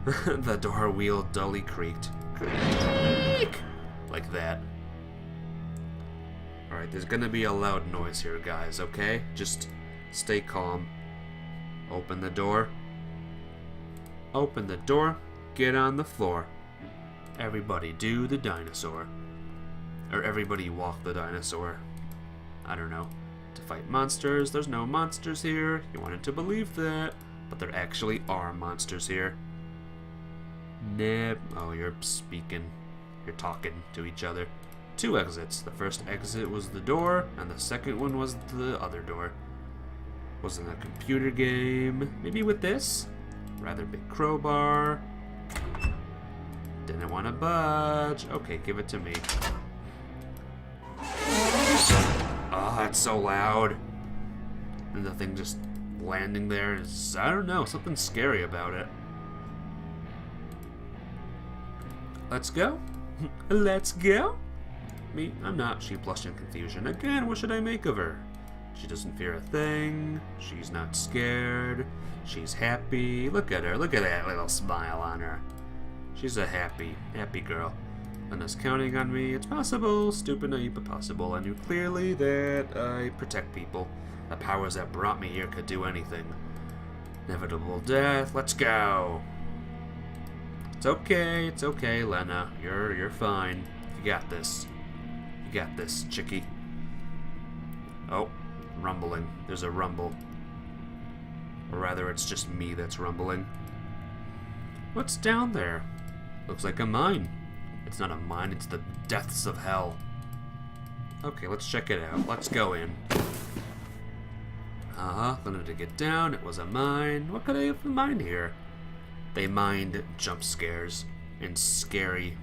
The door wheel dully creaked. Creak! Like that. Alright, there's gonna be a loud noise here, guys, okay? Just stay calm. Open the door. Open the door. Get on the floor. Everybody do the dinosaur. Or everybody walk the dinosaur. I don't know. To fight monsters. There's no monsters here. You wanted to believe that. But there actually are monsters here. Nib. Oh, you're speaking. You're talking to each other. 2 exits. The first exit was the door, and the second one was the other door. Wasn't a computer game. Maybe with this? Rather big crowbar. Didn't want to budge. Okay, give it to me. Oh, it's so loud. And the thing just landing there is, I don't know, something scary about it. Let's go. Let's go. Me, I'm not. She blushed in confusion. Again, what should I make of her? She doesn't fear a thing. She's not scared. She's happy. Look at her. Look at that little smile on her. She's a happy girl. Lena's counting on me. It's possible, stupid, naive, but possible. I knew clearly that I protect people. The powers that brought me here could do anything. Inevitable death. Let's go. It's okay, Lena. You're fine. You got this. You got this, chickie. Oh, rumbling. There's a rumble. Or rather, it's just me that's rumbling. What's down there? Looks like a mine. It's not a mine, it's the depths of hell. Okay, let's check it out. Let's go in. Lena to get down. It was a mine. What could I have mined here? They mined jump scares and scary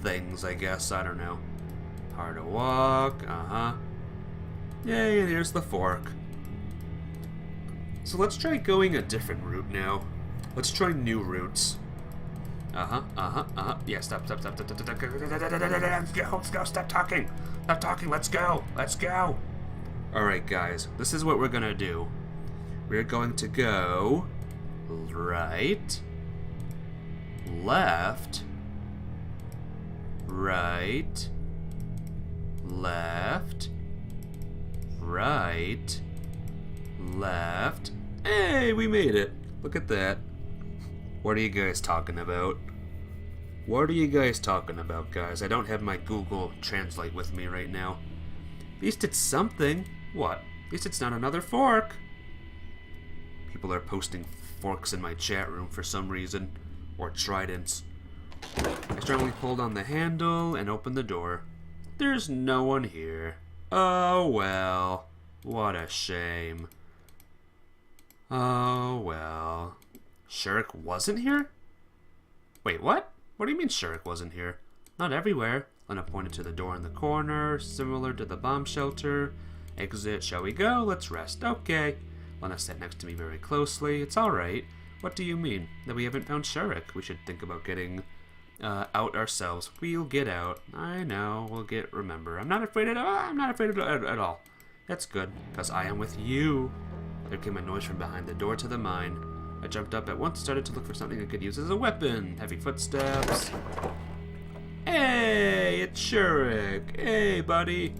things, I guess. I don't know. Hard to walk. Yay, and here's the fork. So let's try going a different route now. Let's try new routes. Yeah, stop. Let's go. Stop talking. Let's go. Alright, guys. This is what we're gonna do. We're going to go right, left, right, left, right, left. Hey, we made it. Look at that. What are you guys talking about? What are you guys talking about, guys? I don't have my Google Translate with me right now. At least it's something. What? At least it's not another fork. People are posting forks in my chat room for some reason. Or tridents. I strongly pulled on the handle and opened the door. There's no one here. Oh well. What a shame. Oh well. Shirk wasn't here? Wait, what? What do you mean Shirk wasn't here? Not everywhere. Lena pointed to the door in the corner, similar to the bomb shelter. Exit, shall we go? Let's rest. Okay. Lena sat next to me very closely. It's alright. What do you mean? That we haven't found Shirk? We should think about getting out ourselves. We'll get out. I know. We'll get, remember. I'm not afraid at all. That's good, because I am with you. There came a noise from behind the door to the mine. I jumped up at once and started to look for something I could use as a weapon. Heavy footsteps. Hey, it's Shirk. Hey, buddy.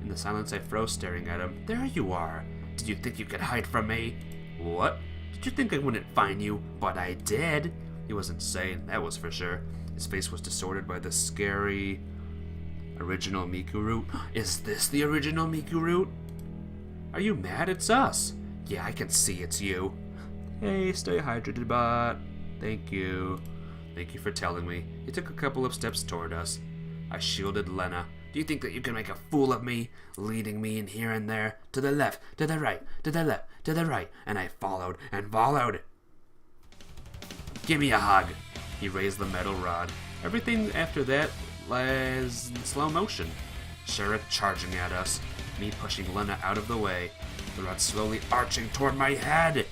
In the silence, I froze, staring at him. There you are. Did you think you could hide from me? What? Did you think I wouldn't find you? But I did. He wasn't saying, that was for sure. His face was distorted by the scary original Miku root. Is this the original Miku root? Are you mad? It's us. Yeah, I can see it's you. Hey, stay hydrated, bot. Thank you. Thank you for telling me. He took a couple of steps toward us. I shielded Lena. Do you think that you can make a fool of me? Leading me in here and there, to the left, to the right, to the left, to the right, and I followed and followed. Give me a hug. He raised the metal rod. Everything after that was in slow motion. Shurik charging at us, me pushing Lena out of the way, the rod slowly arching toward my head.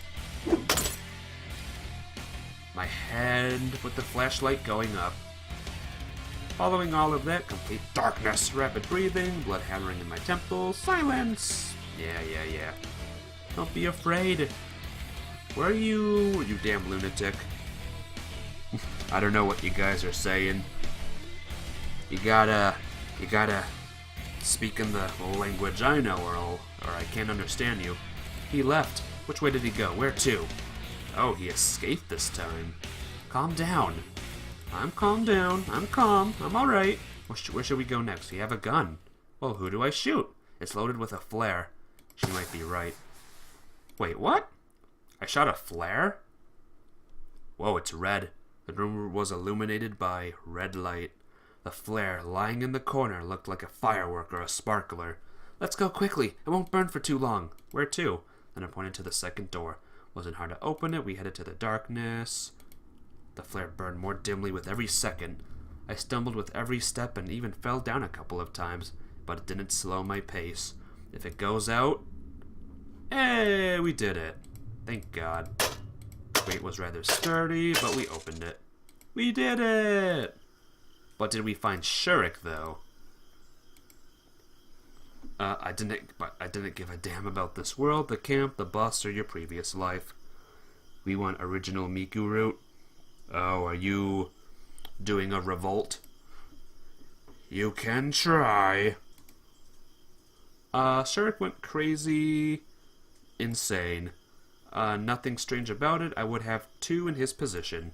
My head with the flashlight going up. Following all of that, complete darkness, rapid breathing, blood hammering in my temples, silence. Yeah. Don't be afraid. Where are you damn lunatic? I don't know what you guys are saying. You gotta speak in the language I know, or I can't understand you. He left. Which way did he go? Where to? Oh, he escaped this time. Calm down. I'm calm down. I'm calm. I'm alright. Where should we go next? We have a gun. Well, who do I shoot? It's loaded with a flare. She might be right. Wait, what? I shot a flare? Whoa, it's red. The room was illuminated by red light. The flare lying in the corner looked like a firework or a sparkler. Let's go quickly. It won't burn for too long. Where to? Then I pointed to the second door. Wasn't hard to open it. We headed to the darkness. The flare burned more dimly with every second. I stumbled with every step and even fell down a couple of times, but it didn't slow my pace. If it goes out... Hey, we did it. Thank God. The weight was rather sturdy, but we opened it. We did it! But did we find Shurik, though? I didn't give a damn about this world, the camp, the bus, or your previous life. We want original Miku root. Oh, are you doing a revolt? You can try. Shurik went crazy, insane. Nothing strange about it. I would have two in his position.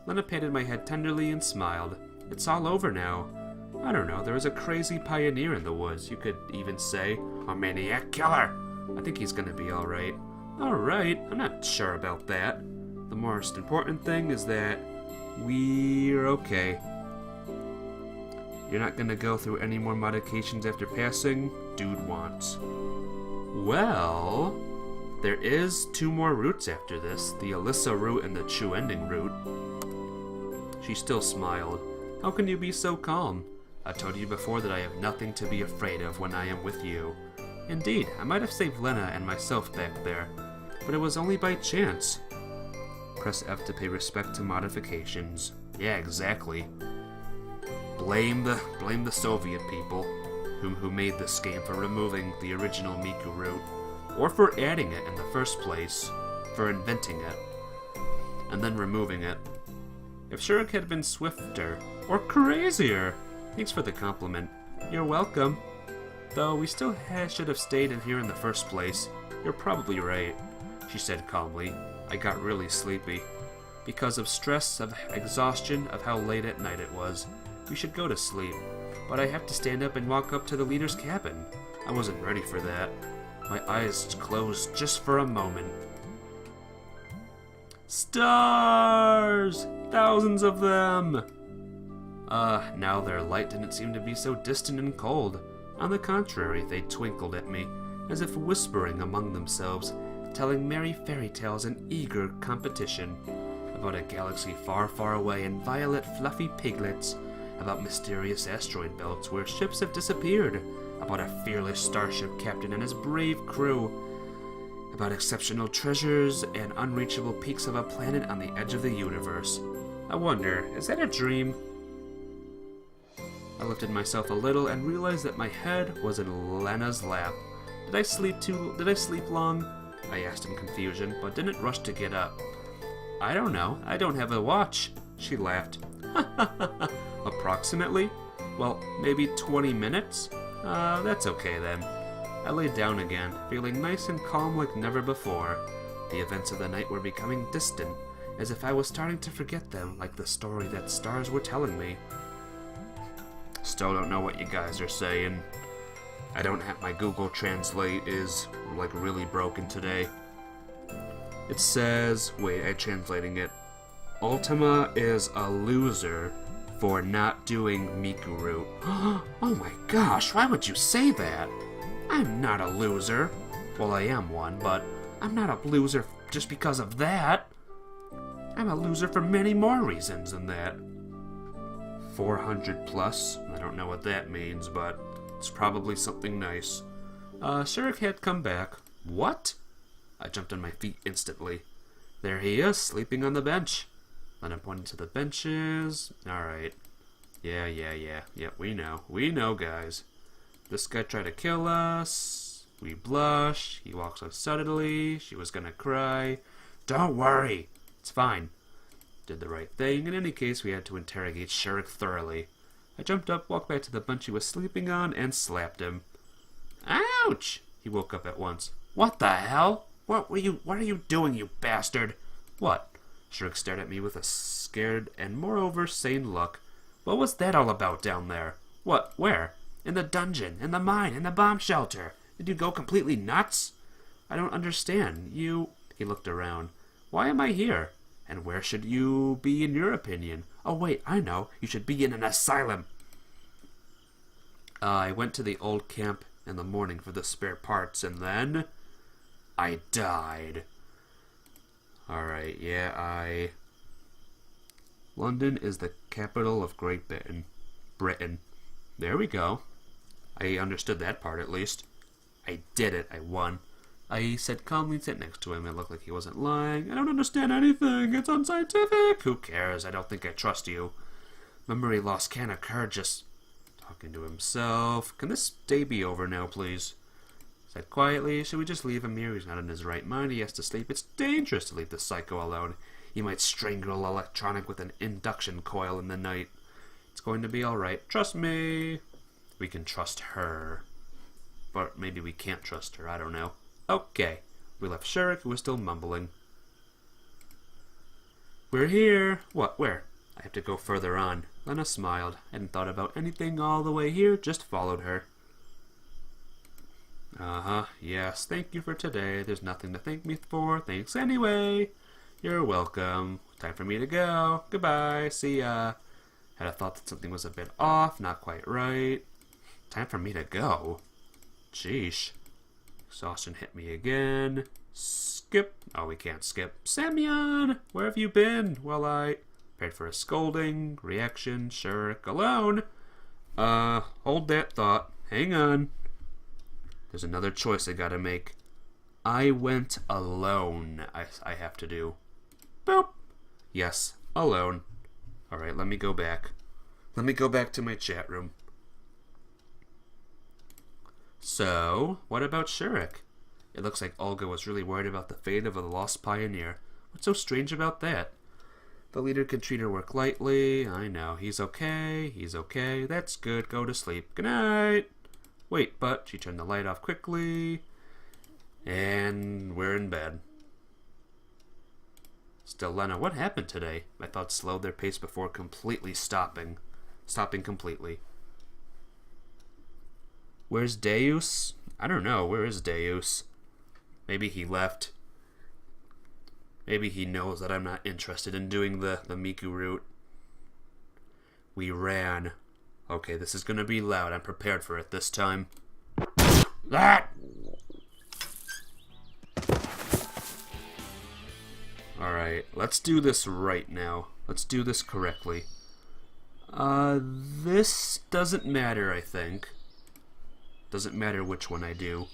Lena patted my head tenderly and smiled. It's all over now. I don't know, there was a crazy pioneer in the woods. You could even say, a maniac killer. I think he's gonna be alright. Alright, I'm not sure about that. The most important thing is that we're okay. You're not gonna go through any more modifications after passing? Dude wants. Well, there is two more routes after this, the Alyssa route and the True Ending route. She still smiled. How can you be so calm? I told you before that I have nothing to be afraid of when I am with you. Indeed, I might have saved Lena and myself back there, but it was only by chance. Press F to pay respect to modifications. Yeah, exactly. Blame the Soviet people who made this game for removing the original Miku root, or for adding it in the first place, for inventing it, and then removing it. If Shurik had been swifter, or crazier, thanks for the compliment. You're welcome. Though we still should have stayed in here in the first place. You're probably right, she said calmly. I got really sleepy. Because of stress, of exhaustion, of how late at night it was. We should go to sleep. But I have to stand up and walk up to the leader's cabin. I wasn't ready for that. My eyes closed just for a moment. Stars! Thousands of them! Now their light didn't seem to be so distant and cold. On the contrary, they twinkled at me, as if whispering among themselves, telling merry fairy tales in eager competition. About a galaxy far, far away and violet, fluffy piglets. About mysterious asteroid belts where ships have disappeared. About a fearless starship captain and his brave crew. About exceptional treasures and unreachable peaks of a planet on the edge of the universe. I wonder, is that a dream? I lifted myself a little and realized that my head was in Lena's lap. Did I sleep long? I asked in confusion, but didn't rush to get up. I don't know. I don't have a watch. She laughed. Approximately? Well, maybe 20 minutes? That's okay then. I lay down again, feeling nice and calm like never before. The events of the night were becoming distant, as if I was starting to forget them, like the story that stars were telling me. Still don't know what you guys are saying. I don't have my Google Translate is, like, really broken today. It says, wait, I'm translating it. Ultima is a loser for not doing Miku route. Oh my gosh, why would you say that? I'm not a loser. Well, I am one, but I'm not a loser just because of that. I'm a loser for many more reasons than that. 400 plus? I don't know what that means, but it's probably something nice. Shurick had come back. What? I jumped on my feet instantly. There he is, sleeping on the bench. Lena pointed to the benches. Alright. Yeah, we know. We know, guys. This guy tried to kill us. We blush. He walks up suddenly. She was gonna cry. Don't worry. It's fine. Did the right thing. In any case, we had to interrogate Shurick thoroughly. I jumped up, walked back to the bench he was sleeping on, and slapped him. Ouch! He woke up at once. What the hell? What are you doing, you bastard? What? Shurick stared at me with a scared and moreover sane look. What was that all about down there? What? Where? In the dungeon, in the mine, in the bomb shelter. Did you go completely nuts? I don't understand. He looked around. Why am I here? And where should you be in your opinion? Oh wait, I know. You should be in an asylum. I went to the old camp in the morning for the spare parts, and then I died. Alright, yeah, London is the capital of Great Britain. There we go. I understood that part, at least. I did it. I won. I said calmly, sat next to him. It looked like he wasn't lying. I don't understand anything. It's unscientific. Who cares? I don't think I trust you. Memory loss can occur. Just talking to himself. Can this day be over now, please? Said quietly, should we just leave him here? He's not in his right mind. He has to sleep. It's dangerous to leave the psycho alone. He might strangle electronic with an induction coil in the night. It's going to be alright. Trust me. We can trust her. But maybe we can't trust her. I don't know. Okay. We left Shurick, who was still mumbling. We're here. What? Where? I have to go further on. Lena smiled. I hadn't thought about anything all the way here. Just followed her. Yes, thank you for today. There's nothing to thank me for. Thanks anyway. You're welcome. Time for me to go. Goodbye. See ya. Had a thought that something was a bit off, not quite right. Time for me to go. Sheesh. Exhaustion hit me again. Skip. Oh, we can't skip. Semyon! Where have you been? Well, I prepared for a scolding. Reaction. Shurick alone. Hold that thought. Hang on. There's another choice I gotta make. I went alone. I have to do. Boop. Yes, alone. Alright, let me go back. Let me go back to my chat room. So, what about Shurick? It looks like Olga was really worried about the fate of a lost pioneer. What's so strange about that? The leader can treat her work lightly. I know. He's okay. He's okay. That's good. Go to sleep. Good night. Wait, but she turned the light off quickly. And we're in bed. Still, Lena, what happened today? My thoughts slowed their pace before completely stopping. Stopping completely. Where's Deus? I don't know. Where is Deus? Maybe he left. Maybe he knows that I'm not interested in doing the Miku route. We ran. Okay, this is gonna be loud. I'm prepared for it this time. That! Alright, let's do this right now. Let's do this correctly. This doesn't matter, I think. Doesn't matter which one I do.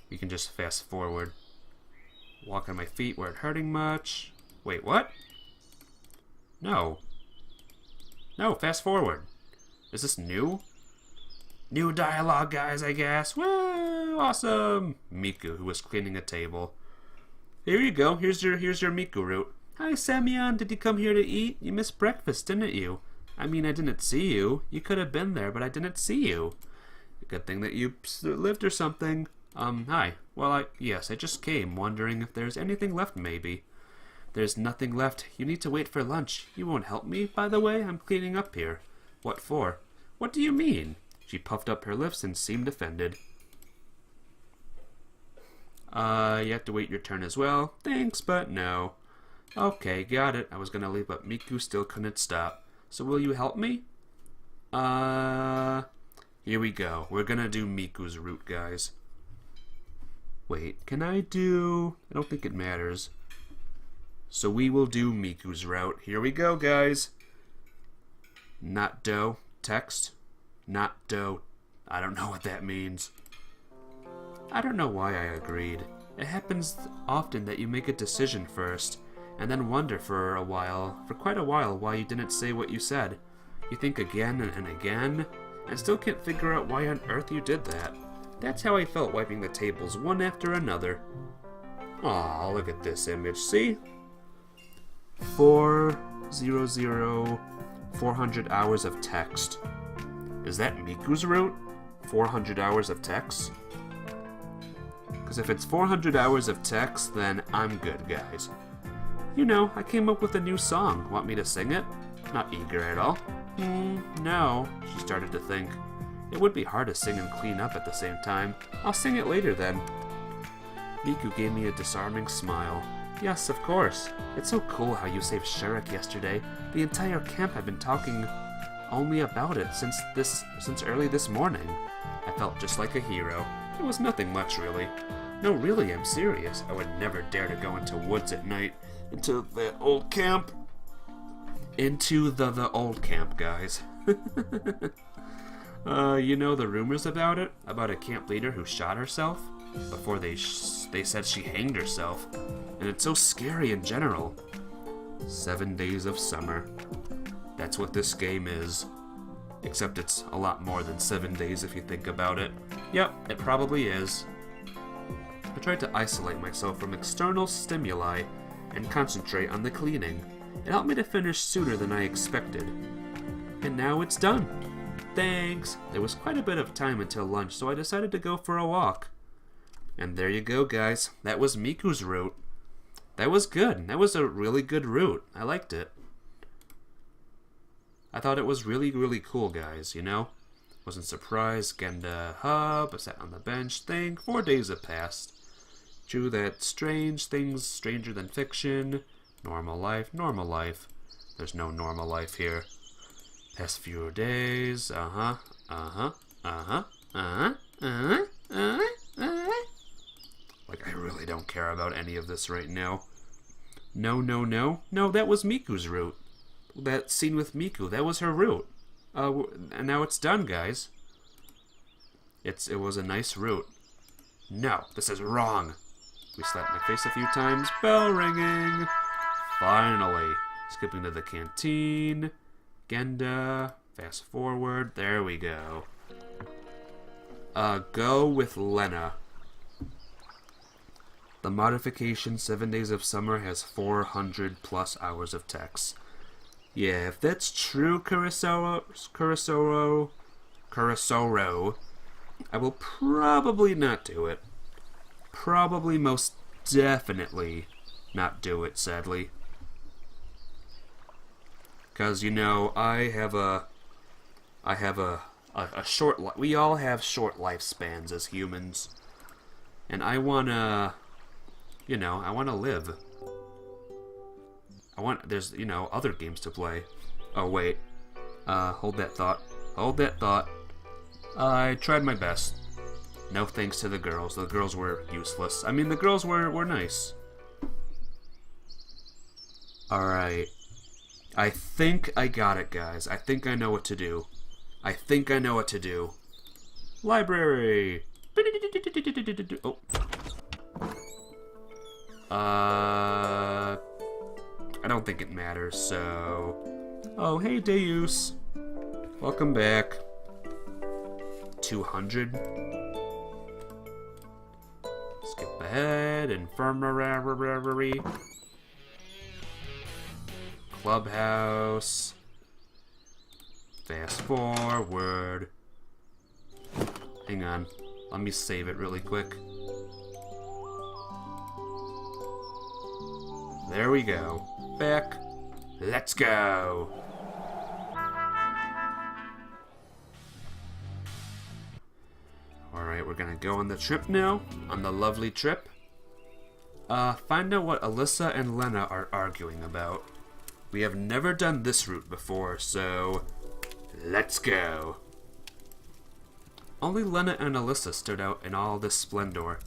You can just fast forward. Walk on my feet weren't hurting much. Wait, what? No. No, fast forward. Is this new? New dialogue, guys, I guess. Woo! Awesome! Miku, who was cleaning a table. Here you go. Here's your Miku route. Hi, Semyon. Did you come here to eat? You missed breakfast, didn't you? I mean, I didn't see you. You could have been there, but I didn't see you. Good thing that you lived or something. Hi. Well, yes, I just came, wondering if there's anything left, maybe. There's nothing left. You need to wait for lunch. You won't help me, by the way? I'm cleaning up here. What for? What do you mean? She puffed up her lips and seemed offended. You have to wait your turn as well. Thanks, but no. Okay, got it. I was gonna leave, but Miku still couldn't stop. So will you help me? Here we go. We're gonna do Miku's route, guys. Wait, can I do... I don't think it matters. So we will do Miku's route. Here we go, guys. Not do. Text. Not do. I don't know what that means. I don't know why I agreed. It happens often that you make a decision first, and then wonder for quite a while, why you didn't say what you said. You think again and again, and still can't figure out why on earth you did that. That's how I felt wiping the tables one after another. Aw, look at this image, see? 400 hours of text. Is that Miku's route? 400 hours of text? Because if it's 400 hours of text, then I'm good, guys. You know, I came up with a new song. Want me to sing it? Not eager at all. No, she started to think. It would be hard to sing and clean up at the same time. I'll sing it later then. Miku gave me a disarming smile. Yes, of course. It's so cool how you saved Shurik yesterday. The entire camp had been talking only about it since early this morning. I felt just like a hero. It was nothing much, really. No, really, I'm serious. I would never dare to go into woods at night. Into the old camp. Into the old camp, guys. You know the rumors about it? About a camp leader who shot herself? Before they said she hanged herself. And it's so scary in general. 7 days of summer. That's what this game is. Except it's a lot more than 7 days if you think about it. Yep, it probably is. I tried to isolate myself from external stimuli and concentrate on the cleaning. It helped me to finish sooner than I expected. And now it's done. Thanks. There was quite a bit of time until lunch, so I decided to go for a walk. And there you go, guys. That was Miku's route. That was good. That was a really good route. I liked it. I thought it was really, really cool, guys, you know? Wasn't surprised. Genda hub. I sat on the bench. 4 days have passed. Drew that strange things stranger than fiction. Normal life, normal life. There's no normal life here. Past few days. Like I really don't care about any of this right now. No, that was Miku's route. That scene with Miku, that was her route. And now it's done, guys. It was a nice route. No, this is wrong. We slapped my face a few times. Bell ringing. Finally. Skipping to the canteen. Genda. Fast forward. There we go. Go with Lena. The modification 7 Days of Summer has 400 plus hours of text. Yeah, if that's true, Kurosoro, I will probably not do it. Probably most definitely not do it, sadly. Because, you know, I have a short, we all have short lifespans as humans. And I wanna, you know, I wanna live. There's, you know, other games to play. Oh, wait. Hold that thought. Hold that thought. I tried my best. No thanks to the girls. The girls were useless. I mean, the girls were nice. Alright. I think I got it, guys. I think I know what to do. I think I know what to do. Library! Oh. I don't think it matters, so... Oh, hey, Deus. Welcome back. 200. Skip ahead. Infirmary. Clubhouse. Fast forward. Hang on. Let me save it really quick. There we go. Back. Let's go. Alright, we're gonna go on the trip now. On the lovely trip. Find out what Alyssa and Lena are arguing about. We have never done this route before, so let's go. Only Lena and Alyssa stood out in all this splendor.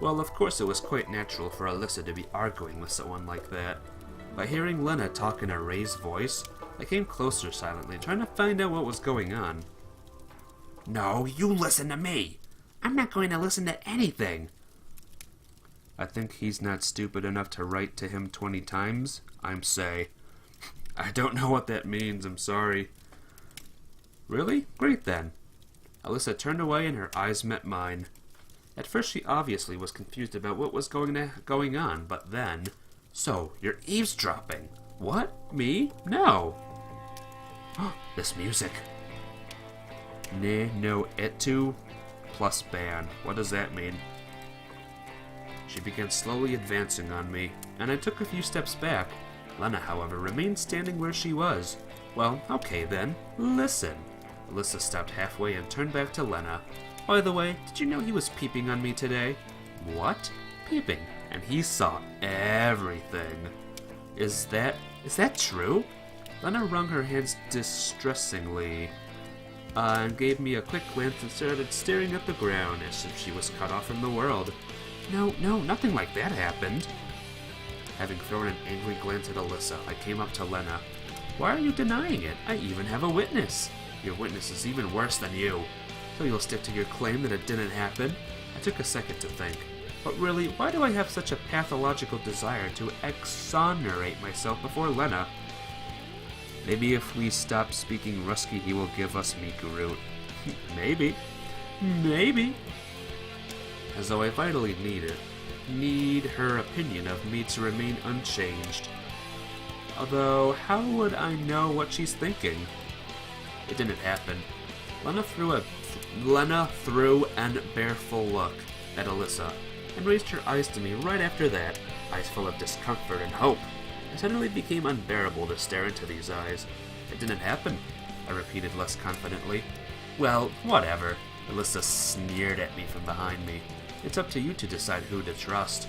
Well, of course it was quite natural for Alyssa to be arguing with someone like that. By hearing Lena talk in a raised voice, I came closer silently, trying to find out what was going on. No, you listen to me! I'm not going to listen to anything! I think he's not stupid enough to write to him 20 times, I'm say. I don't know what that means, I'm sorry. Really? Great then. Alyssa turned away and her eyes met mine. At first she obviously was confused about what was going on, but then... So, you're eavesdropping. What? Me? No. This music. Ne no etu plus ban. What does that mean? She began slowly advancing on me, and I took a few steps back. Lena, however, remained standing where she was. Well, okay then. Listen. Alyssa stopped halfway and turned back to Lena. By the way, did you know he was peeping on me today? What? Peeping? And he saw everything. Is that true? Lena wrung her hands distressingly, and gave me a quick glance and started staring at the ground as if she was cut off from the world. No, nothing like that happened. Having thrown an angry glance at Alyssa, I came up to Lena. Why are you denying it? I even have a witness. Your witness is even worse than you. So you'll stick to your claim that it didn't happen? I took a second to think. But really, why do I have such a pathological desire to exonerate myself before Lena? Maybe if we stop speaking Rusky, he will give us Miku-root. Maybe. As though I vitally need her opinion of me to remain unchanged. Although, how would I know what she's thinking? It didn't happen. Lena threw an bareful look at Alyssa, and raised her eyes to me right after that, eyes full of discomfort and hope. It suddenly became unbearable to stare into these eyes. It didn't happen, I repeated less confidently. Well, whatever. Alyssa sneered at me from behind me. It's up to you to decide who to trust.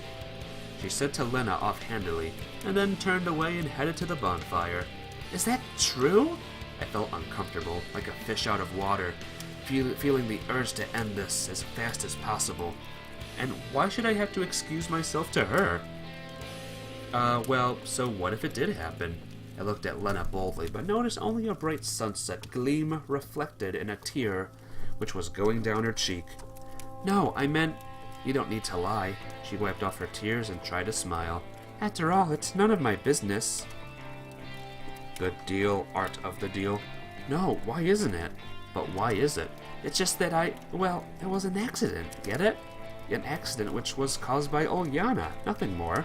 She said to Lena offhandedly, and then turned away and headed to the bonfire. Is that true? I felt uncomfortable, like a fish out of water, feeling the urge to end this as fast as possible. And why should I have to excuse myself to her? Well, so what if it did happen? I looked at Lena boldly, but noticed only a bright sunset gleam reflected in a tear which was going down her cheek. No, I meant... You don't need to lie. She wiped off her tears and tried to smile. After all, it's none of my business. Good deal, art of the deal. No, why isn't it? But why is it? It's just that well, it was an accident, get it? An accident which was caused by Olyana, nothing more.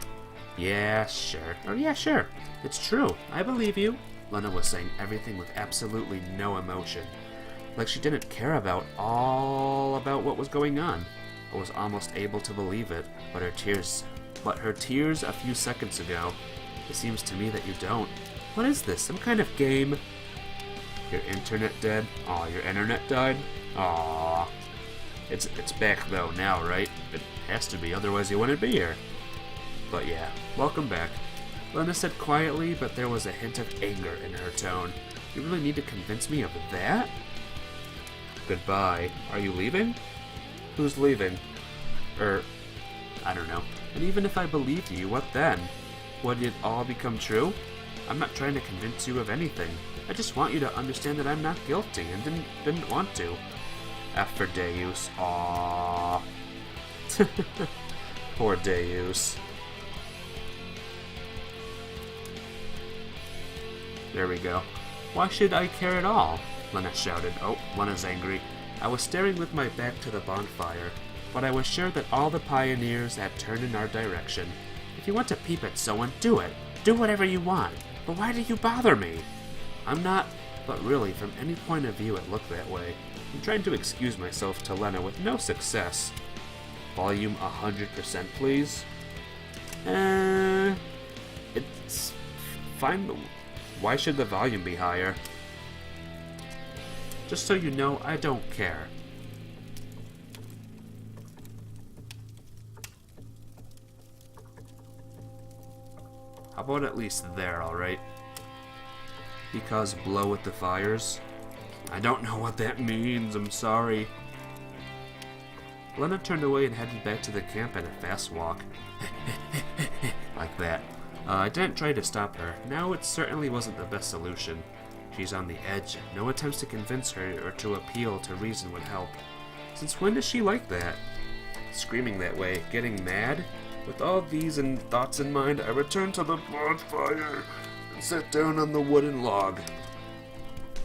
Yeah, sure. Oh yeah, sure. It's true. I believe you. Lena was saying everything with absolutely no emotion. Like she didn't care about what was going on. I was almost able to believe it, but her tears a few seconds ago. It seems to me that you don't. What is this, some kind of game? Your internet dead? Aw, your internet died? Aw. It's back though now, right? It has to be, otherwise you wouldn't be here. But yeah, welcome back. Lena said quietly, but there was a hint of anger in her tone. You really need to convince me of that? Goodbye. Are you leaving? Who's leaving? I don't know. And even if I believed you, what then? Would it all become true? I'm not trying to convince you of anything. I just want you to understand that I'm not guilty and didn't want to. F for Deus. Aww. Poor Deus. There we go. Why should I care at all? Lena shouted. Oh, Lena's angry. I was staring with my back to the bonfire, but I was sure that all the pioneers had turned in our direction. If you want to peep at someone, do it. Do whatever you want. But why do you bother me? I'm not, but really, from any point of view it looked that way. I'm trying to excuse myself to Lena with no success. Volume 100%, please. It's fine, but why should the volume be higher? Just so you know, I don't care. How about at least there, alright? Because blow with the fires? I don't know what that means, I'm sorry. Lena turned away and headed back to the camp at a fast walk. Like that. I didn't try to stop her. Now it certainly wasn't the best solution. She's on the edge. No attempts to convince her or to appeal to reason would help. Since when is she like that? Screaming that way, getting mad? With all these thoughts in mind, I returned to the bonfire and sat down on the wooden log.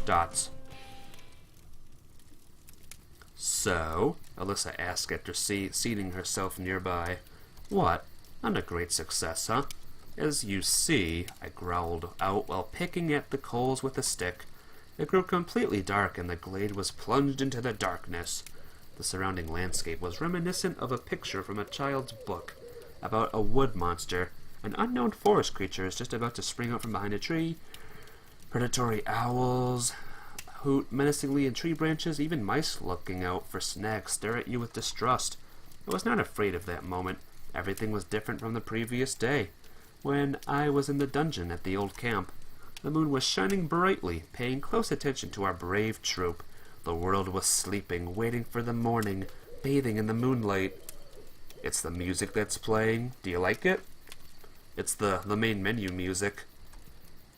Dots. So, Alyssa asked after seating herself nearby. What? Not a great success, huh? As you see, I growled out while picking at the coals with a stick. It grew completely dark and the glade was plunged into the darkness. The surrounding landscape was reminiscent of a picture from a child's book about a wood monster. An unknown forest creature is just about to spring out from behind a tree. Predatory owls hoot menacingly in tree branches. Even mice looking out for snacks stare at you with distrust. I was not afraid of that moment. Everything was different from the previous day, when I was in the dungeon at the old camp. The moon was shining brightly, paying close attention to our brave troop. The world was sleeping, waiting for the morning, bathing in the moonlight. It's the music that's playing. Do you like it? It's the main menu music.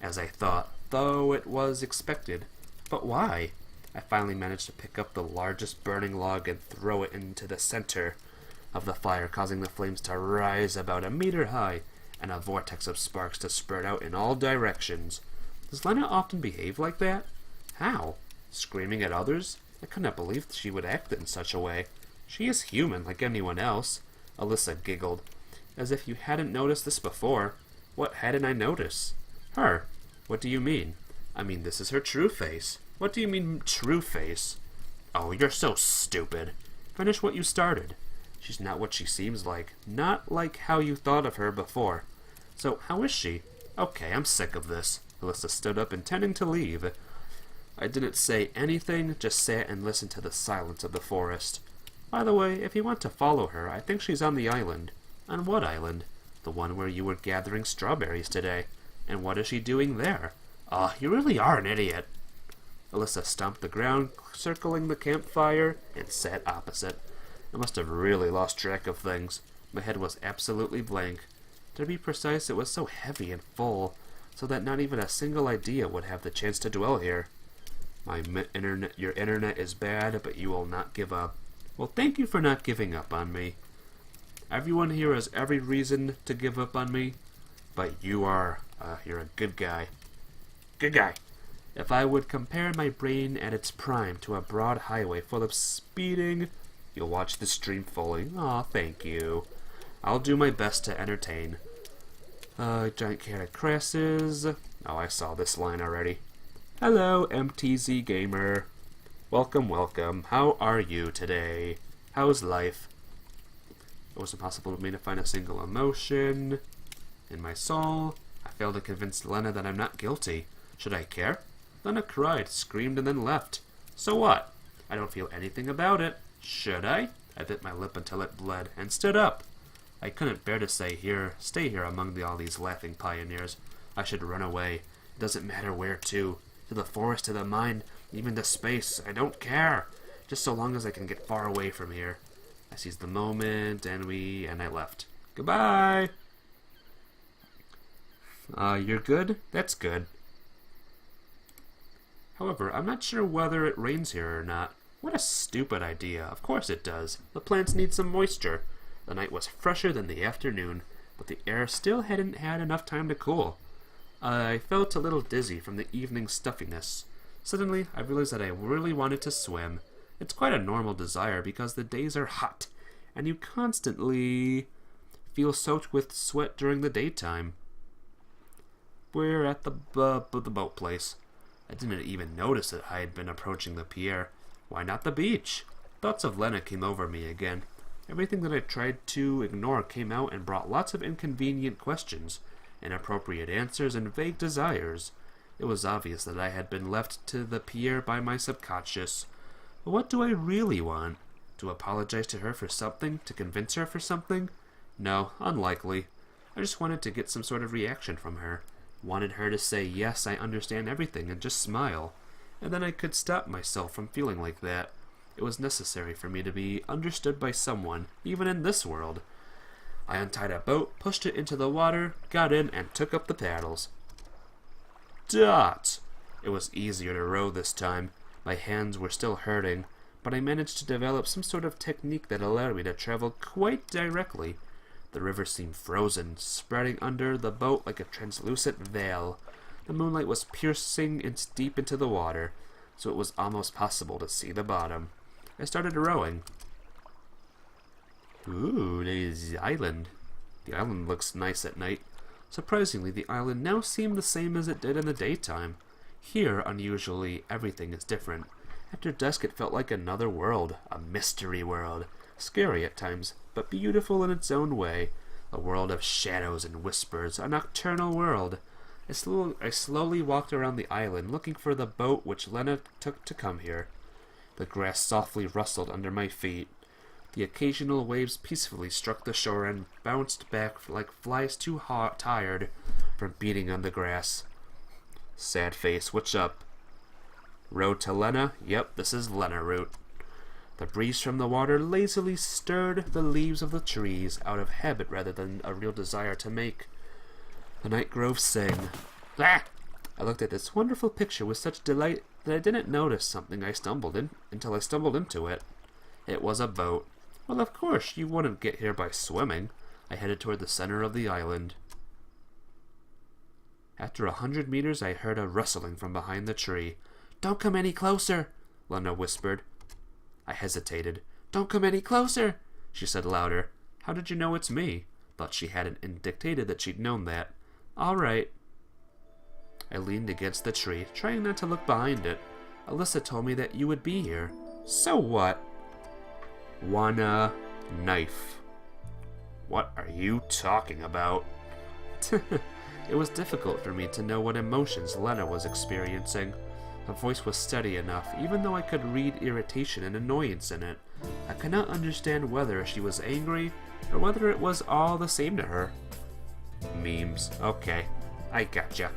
As I thought, though it was expected. But why? I finally managed to pick up the largest burning log and throw it into the center of the fire, causing the flames to rise about a meter high and a vortex of sparks to spread out in all directions. Does Lena often behave like that? How? Screaming at others? I could not believe she would act in such a way. She is human, like anyone else. Alyssa giggled. As if you hadn't noticed this before. What hadn't I noticed? Her. What do you mean? I mean, this is her true face. What do you mean, true face? Oh, you're so stupid. Finish what you started. She's not what she seems like. Not like how you thought of her before. So, how is she? Okay, I'm sick of this. Alyssa stood up, intending to leave. I didn't say anything, just sat and listened to the silence of the forest. By the way, if you want to follow her, I think she's on the island. On what island? The one where you were gathering strawberries today. And what is she doing there? You really are an idiot. Alyssa stomped the ground, circling the campfire, and sat opposite. I must have really lost track of things. My head was absolutely blank. To be precise, it was so heavy and full, so that not even a single idea would have the chance to dwell here. Your internet is bad, but you will not give up. Well, thank you for not giving up on me. Everyone here has every reason to give up on me, but you're a good guy. Good guy. If I would compare my brain at its prime to a broad highway full of speeding, you'll watch the stream fully. Aw, thank you. I'll do my best to entertain. Giant carrot crasses. Oh, I saw this line already. Hello, MTZ Gamer. Welcome, welcome. How are you today? How's life? It was impossible for me to find a single emotion in my soul. I failed to convince Lena that I'm not guilty. Should I care? Lena cried, screamed, and then left. So what? I don't feel anything about it. Should I? I bit my lip until it bled, and stood up. I couldn't bear to stay here among all these laughing pioneers. I should run away. It doesn't matter where to the forest, to the mine, even to space. I don't care. Just so long as I can get far away from here. I seized the moment, and I left. Goodbye! You're good? That's good. However, I'm not sure whether it rains here or not. What a stupid idea. Of course it does. The plants need some moisture. The night was fresher than the afternoon, but the air still hadn't had enough time to cool. I felt a little dizzy from the evening stuffiness. Suddenly, I realized that I really wanted to swim. It's quite a normal desire because the days are hot, and you constantly feel soaked with sweat during the daytime. We're at the boat place. I didn't even notice that I had been approaching the pier. Why not the beach? Thoughts of Lena came over me again. Everything that I tried to ignore came out and brought lots of inconvenient questions, inappropriate answers, and vague desires. It was obvious that I had been left to the pier by my subconscious. But what do I really want? To apologize to her for something? To convince her for something? No, unlikely. I just wanted to get some sort of reaction from her. Wanted her to say, yes, I understand everything, and just smile. And then I could stop myself from feeling like that. It was necessary for me to be understood by someone, even in this world. I untied a boat, pushed it into the water, got in, and took up the paddles. Dot! It was easier to row this time. My hands were still hurting, but I managed to develop some sort of technique that allowed me to travel quite directly. The river seemed frozen, spreading under the boat like a translucent veil. The moonlight was piercing deep into the water, so it was almost possible to see the bottom. I started rowing. Ooh, there's the island. The island looks nice at night. Surprisingly, the island now seemed the same as it did in the daytime. Here, unusually, everything is different. After dusk, it felt like another world, a mystery world. Scary at times, but beautiful in its own way. A world of shadows and whispers, a nocturnal world. I slowly walked around the island, looking for the boat which Lena took to come here. The grass softly rustled under my feet. The occasional waves peacefully struck the shore and bounced back like flies too tired from beating on the grass. Sad face, what's up? Road to Lena? Yep, this is Lena route. The breeze from the water lazily stirred the leaves of the trees out of habit rather than a real desire to make. The night groves sang. Ah! I looked at this wonderful picture with such delight that I didn't notice something until I stumbled into it. It was a boat. Well, of course, you wouldn't get here by swimming. I headed toward the center of the island. After 100 meters, I heard a rustling from behind the tree. Don't come any closer, Lena whispered. I hesitated. Don't come any closer, she said louder. How did you know it's me? Thought she hadn't indicated that she'd known that. All right. I leaned against the tree, trying not to look behind it. Alyssa told me that you would be here. So what? Wanna knife. What are you talking about? It was difficult for me to know what emotions Lena was experiencing. Her voice was steady enough, even though I could read irritation and annoyance in it. I could not understand whether she was angry or whether it was all the same to her. Memes. Okay, I gotcha.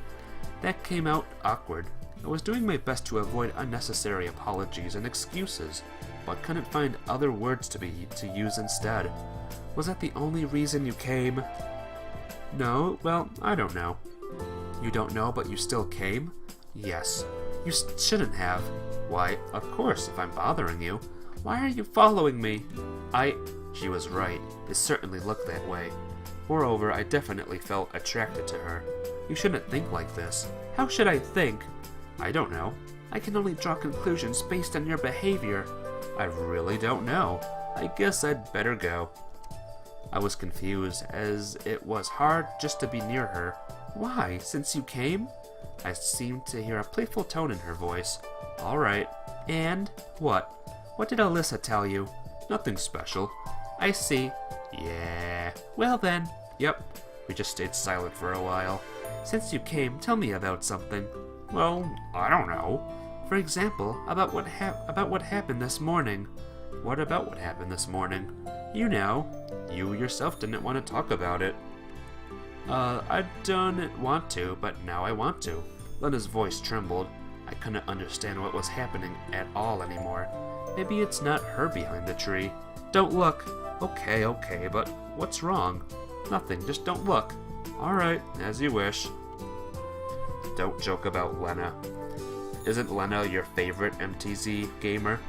That came out awkward. I was doing my best to avoid unnecessary apologies and excuses, but couldn't find other words to use instead. Was that the only reason you came? No, well, I don't know. You don't know, but you still came? Yes. You shouldn't have. Why, of course, if I'm bothering you. Why are you following me? She was right. It certainly looked that way. Moreover, I definitely felt attracted to her. You shouldn't think like this. How should I think? I don't know. I can only draw conclusions based on your behavior. I really don't know. I guess I'd better go. I was confused, as it was hard just to be near her. Why, since you came? I seemed to hear a playful tone in her voice. All right. And? What? What did Alyssa tell you? Nothing special. I see. Yeah. Well then. Yep. We just stayed silent for a while. Since you came, tell me about something. Well, I don't know. For example, about what happened this morning. What about what happened this morning? You know. You yourself didn't want to talk about it. I didn't want to, but now I want to. Lena's voice trembled. I couldn't understand what was happening at all anymore. Maybe it's not her behind the tree. Don't look. Okay, but what's wrong? Nothing, just don't look. Alright, as you wish. Don't joke about Lena. Isn't Lena your favorite MTZ gamer?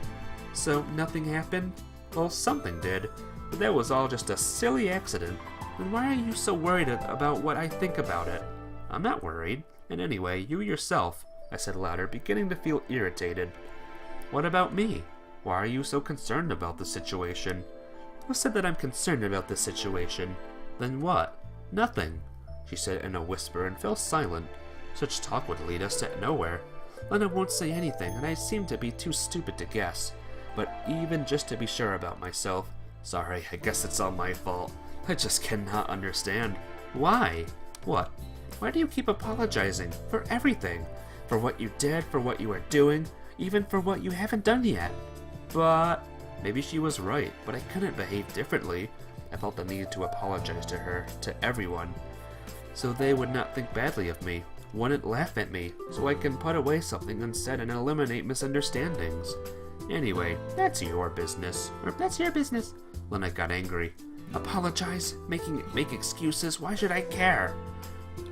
So, nothing happened? Well, something did. But that was all just a silly accident. Then why are you so worried about what I think about it? I'm not worried. And anyway, you yourself, I said louder, beginning to feel irritated. What about me? Why are you so concerned about the situation? Who said that I'm concerned about this situation? Then what? Nothing, she said in a whisper and fell silent. Such talk would lead us to nowhere. Lena won't say anything, and I seem to be too stupid to guess. But even just to be sure about myself, sorry, I guess it's all my fault. I just cannot understand. Why? What? Why do you keep apologizing? For everything. For what you did, for what you are doing, even for what you haven't done yet. But maybe she was right, but I couldn't behave differently. I felt the need to apologize to her, to everyone, so they would not think badly of me, wouldn't laugh at me, so I can put away something unsaid and eliminate misunderstandings. Anyway, that's your business. Or that's your business. Lena got angry. Apologize? Make excuses? Why should I care?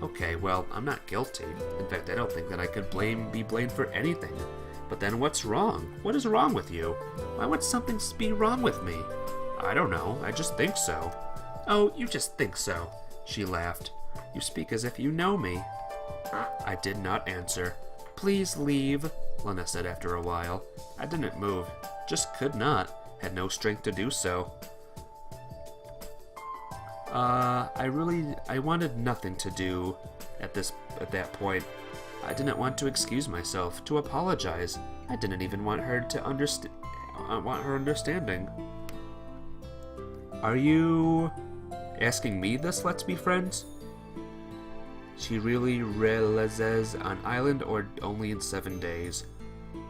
Okay, well, I'm not guilty. In fact, I don't think that I could be blamed for anything. But then what's wrong? What is wrong with you? Why would something be wrong with me? I don't know, I just think so. Oh, you just think so. She laughed. You speak as if you know me. I did not answer. Please leave, Lena said after a while. I didn't move. Just could not. Had no strength to do so. I wanted nothing to do at that point. I didn't want to excuse myself, to apologize. I didn't even want her to understanding. Are you asking me this, let's be friends? She really realizes on island or only in 7 days.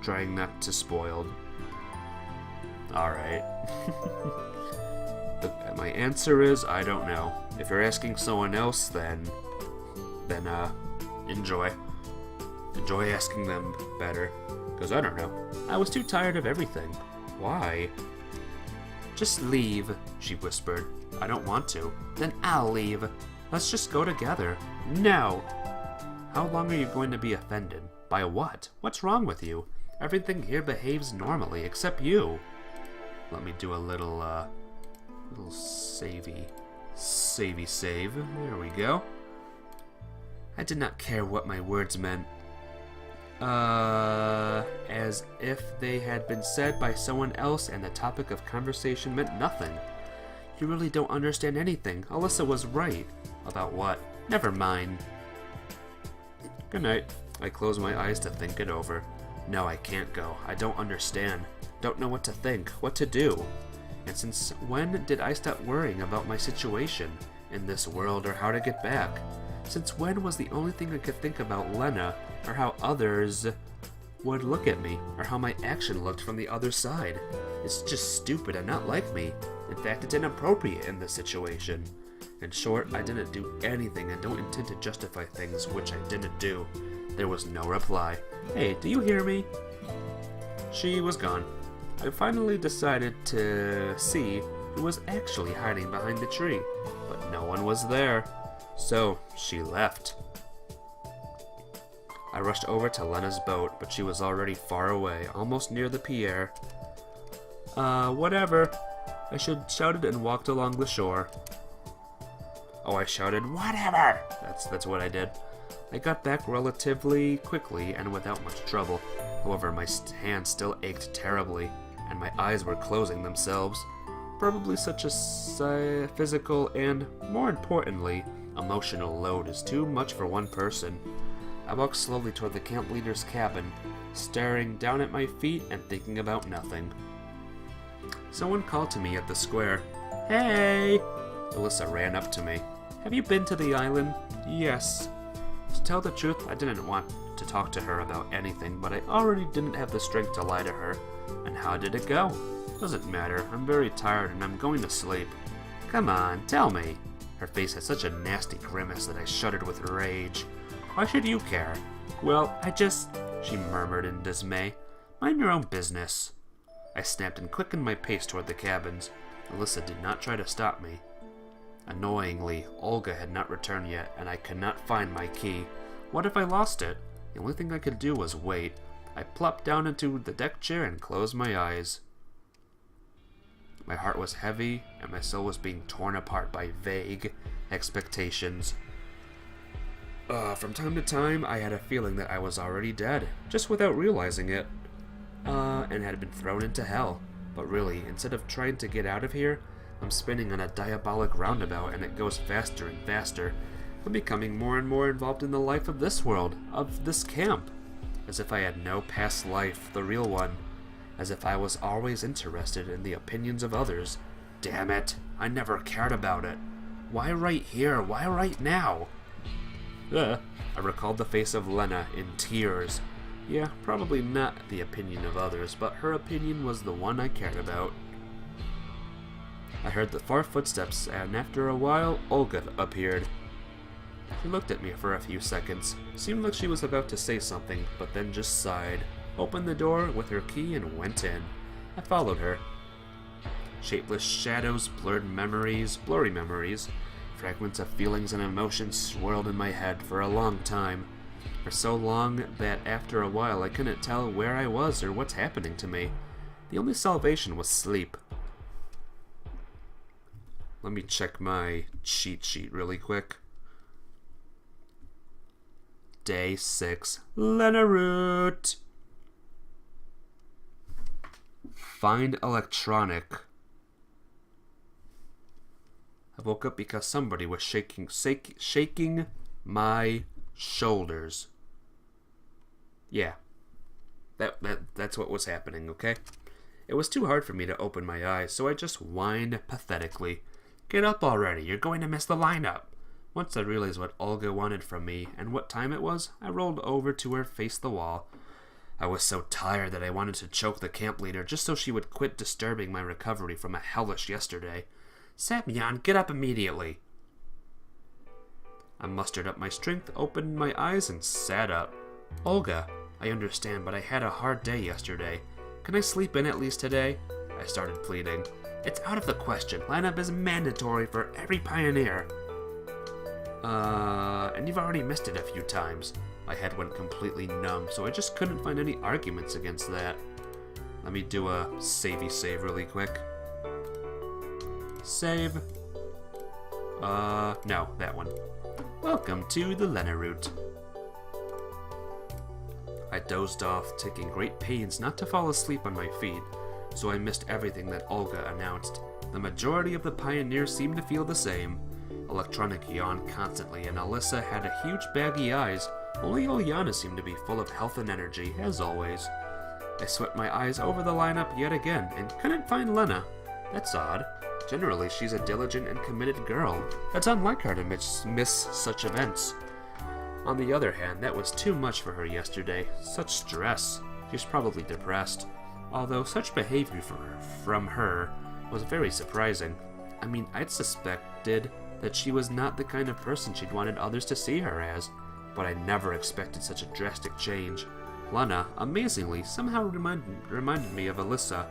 Trying not to spoiled. Alright. My answer is, I don't know. If you're asking someone else, then enjoy. Enjoy asking them better. Because I don't know. I was too tired of everything. Why? Just leave, she whispered. I don't want to. Then I'll leave. Let's just go together. No! How long are you going to be offended? By what? What's wrong with you? Everything here behaves normally, except you. Let me do a little save. There we go. I did not care what my words meant. As if they had been said by someone else and the topic of conversation meant nothing. You really don't understand anything. Alyssa was right. About what? Never mind. Good night. I closed my eyes to think it over. No, I can't go. I don't understand. Don't know what to think, what to do. And since when did I stop worrying about my situation in this world or how to get back? Since when was the only thing I could think about Lena, or how others would look at me, or how my action looked from the other side? It's just stupid and not like me. In fact, it's inappropriate in this situation. In short, I didn't do anything and don't intend to justify things which I didn't do. There was no reply. Hey, do you hear me? She was gone. I finally decided to see who was actually hiding behind the tree, but no one was there. So, she left. I rushed over to Lena's boat, but she was already far away, almost near the pier. Whatever. I shouted and walked along the shore. Oh, I shouted, whatever! That's what I did. I got back relatively quickly and without much trouble. However, my hands still ached terribly, and my eyes were closing themselves. Probably such a physical and, more importantly, emotional load is too much for one person. I walked slowly toward the camp leader's cabin, staring down at my feet and thinking about nothing. Someone called to me at the square. Hey! Alyssa ran up to me. Have you been to the island? Yes. To tell the truth, I didn't want to talk to her about anything, but I already didn't have the strength to lie to her. And how did it go? Doesn't matter. I'm very tired and I'm going to sleep. Come on, tell me. Her face had such a nasty grimace that I shuddered with rage. Why should you care? Well, she murmured in dismay. Mind your own business. I snapped and quickened my pace toward the cabins. Alyssa did not try to stop me. Annoyingly, Olga had not returned yet, and I could not find my key. What if I lost it? The only thing I could do was wait. I plopped down into the deck chair and closed my eyes. My heart was heavy, and my soul was being torn apart by vague expectations. From time to time, I had a feeling that I was already dead, just without realizing it, and had been thrown into hell. But really, instead of trying to get out of here, I'm spinning on a diabolic roundabout, and it goes faster and faster. I'm becoming more and more involved in the life of this world, of this camp. as if I had no past life, the real one, as if I was always interested in the opinions of others. Damn it, I never cared about it. Why right here? Why right now? I recalled the face of Lena in tears. Yeah, probably not the opinion of others, but her opinion was the one I cared about. I heard the far footsteps, and after a while, Olga appeared. She looked at me for a few seconds. Seemed like she was about to say something, but then just sighed, opened the door with her key, and went in. I followed her. Shapeless shadows, blurry memories, fragments of feelings and emotions swirled in my head for a long time. For so long that after a while I couldn't tell where I was or what's happening to me. The only salvation was sleep. Let me check my cheat sheet really quick. Day 6. Lena route. Find electronic. I woke up because somebody was shaking my shoulders. Yeah. That's what was happening, okay? It was too hard for me to open my eyes, so I just whined pathetically. Get up already, you're going to miss the lineup. Once I realized what Olga wanted from me and what time it was, I rolled over to her, faced the wall. I was so tired that I wanted to choke the camp leader just so she would quit disturbing my recovery from a hellish yesterday. Semyon, get up immediately. I mustered up my strength, opened my eyes, and sat up. Olga, I understand, but I had a hard day yesterday. Can I sleep in at least today? I started pleading. It's out of the question. Lineup is mandatory for every pioneer. And you've already missed it a few times. My head went completely numb, so I just couldn't find any arguments against that. Let me do a savey save really quick. Save. No, that one. Welcome to the Lena route. I dozed off, taking great pains not to fall asleep on my feet, so I missed everything that Olga announced. The majority of the pioneers seemed to feel the same. Electronic yawned constantly, and Alyssa had a huge baggy eyes. Only Ilyana seemed to be full of health and energy, as always. I swept my eyes over the lineup yet again, and couldn't find Lena. That's odd. Generally, she's a diligent and committed girl. It's unlike her to miss such events. On the other hand, that was too much for her yesterday. Such stress. She's probably depressed. Although such behavior from her was very surprising. I mean, I'd suspected that she was not the kind of person she'd wanted others to see her as, but I never expected such a drastic change. Lena, amazingly, somehow reminded me of Alyssa.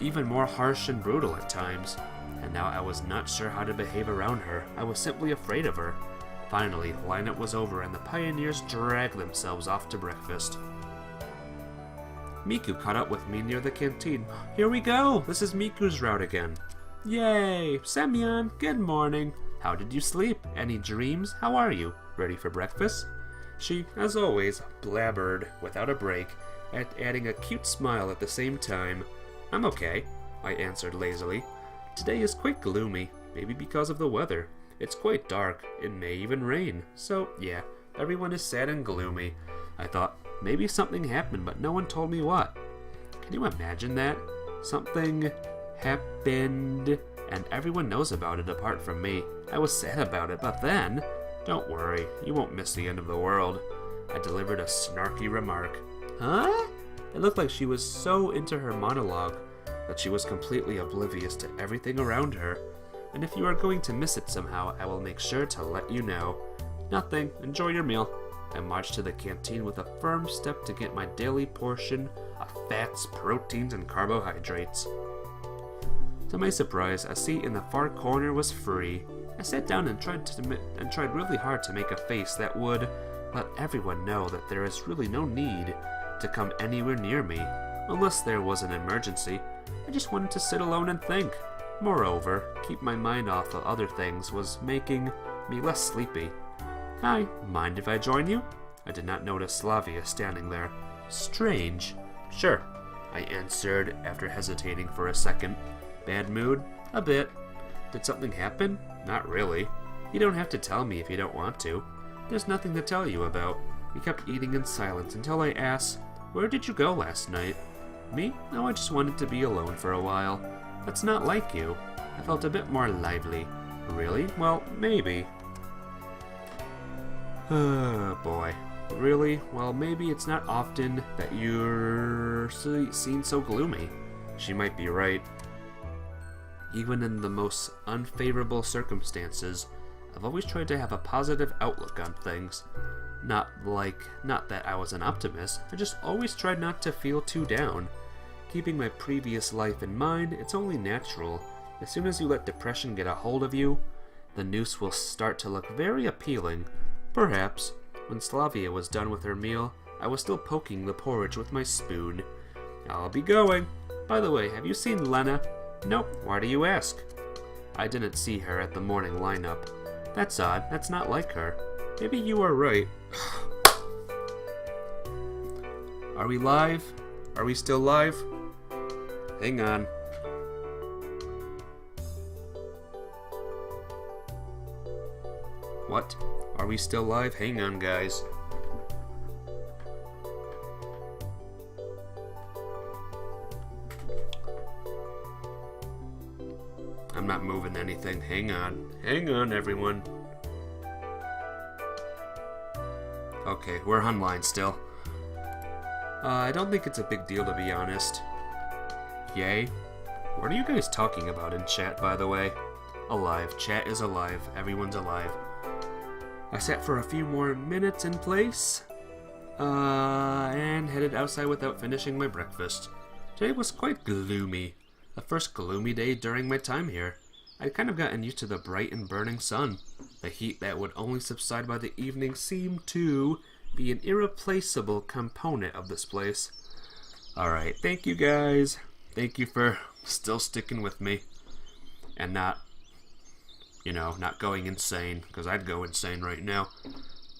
Even more harsh and brutal at times, and now I was not sure how to behave around her. I was simply afraid of her. Finally, lineup was over and the pioneers dragged themselves off to breakfast. Miku caught up with me near the canteen. Here we go! This is Miku's route again. Yay! Semyon, good morning. How did you sleep? Any dreams? How are you? Ready for breakfast? She, as always, blabbered without a break, adding a cute smile at the same time. I'm okay, I answered lazily. Today is quite gloomy, maybe because of the weather. It's quite dark, it may even rain, so yeah, everyone is sad and gloomy. I thought, maybe something happened, but no one told me what. Can you imagine that? Something happened, and everyone knows about it apart from me. I was sad about it, but then... Don't worry, you won't miss the end of the world. I delivered a snarky remark. Huh? It looked like she was so into her monologue that she was completely oblivious to everything around her. And if you are going to miss it somehow, I will make sure to let you know. Nothing. Enjoy your meal. I marched to the canteen with a firm step to get my daily portion of fats, proteins, and carbohydrates. To my surprise, a seat in the far corner was free. I sat down and tried really hard to make a face that would let everyone know that there is really no need to come anywhere near me, unless there was an emergency. I just wanted to sit alone and think. Moreover, keep my mind off of other things was making me less sleepy. Hi, mind if I join you? I did not notice Slavia standing there. Strange. Sure, I answered after hesitating for a second. Bad mood? A bit. Did something happen? Not really. You don't have to tell me if you don't want to. There's nothing to tell you about. We kept eating in silence until I asked, "Where did you go last night?" "Me? No, I just wanted to be alone for a while." "That's not like you." I felt a bit more lively. "Really? Well, maybe." Oh, boy. Really? Well, maybe it's not often that you're seen so gloomy. She might be right. Even in the most unfavorable circumstances, I've always tried to have a positive outlook on things. Not that I was an optimist, I just always tried not to feel too down. Keeping my previous life in mind, it's only natural. As soon as you let depression get a hold of you, the noose will start to look very appealing. Perhaps. When Slavia was done with her meal, I was still poking the porridge with my spoon. "I'll be going. By the way, have you seen Lena?" "Nope. Why do you ask?" "I didn't see her at the morning lineup." "That's odd. That's not like her." "Maybe you are right." Are we live? Are we still live? Hang on. What? Are we still live? Hang on, guys. I'm not moving anything. Hang on. Hang on, everyone. Okay, we're online still. I don't think it's a big deal, to be honest. Yay? What are you guys talking about in chat, by the way? Alive. Chat is alive. Everyone's alive. I sat for a few more minutes in place, and headed outside without finishing my breakfast. Today was quite gloomy. The first gloomy day during my time here. I'd kind of gotten used to the bright and burning sun. The heat that would only subside by the evening seemed to be an irreplaceable component of this place. Alright, thank you guys. Thank you for still sticking with me. And not going insane, because I'd go insane right now.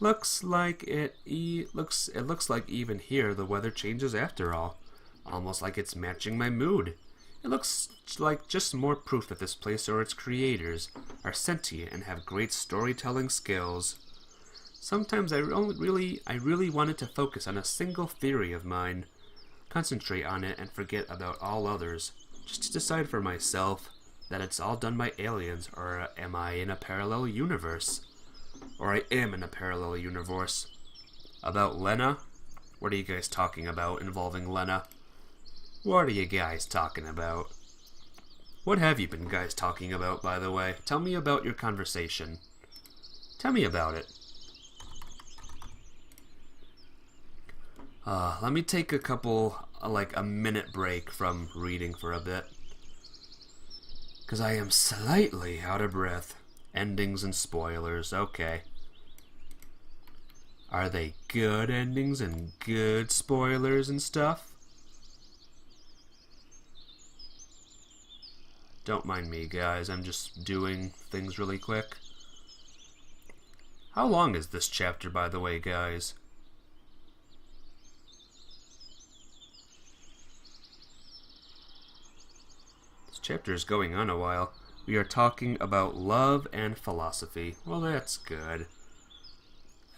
Looks like looks like even here the weather changes after all. Almost like it's matching my mood. It looks like just more proof that this place or its creators are sentient and have great storytelling skills. Sometimes I really wanted to focus on a single theory of mine, concentrate on it and forget about all others, just to decide for myself that it's all done by aliens, or am I in a parallel universe? Or I am in a parallel universe. About Lena? What are you guys talking about involving Lena? What are you guys talking about? What have you been guys talking about, by the way? Tell me about your conversation. Tell me about it. Let me take a minute break from reading for a bit. Because I am slightly out of breath. Endings and spoilers, okay. Are they good endings and good spoilers and stuff? Don't mind me, guys. I'm just doing things really quick. How long is this chapter, by the way, guys? Chapter is going on a while. We are talking about love and philosophy. Well, that's good.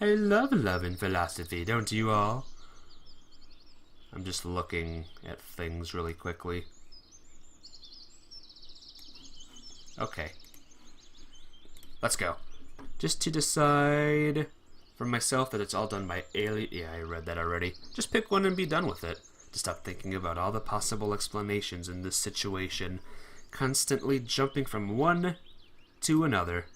I love love and philosophy, don't you all? I'm just looking at things really quickly. Okay. Let's go. Just to decide for myself that it's all done by alien... Yeah, I read that already. Just pick one and be done with it. To stop thinking about all the possible explanations in this situation, constantly jumping from one to another.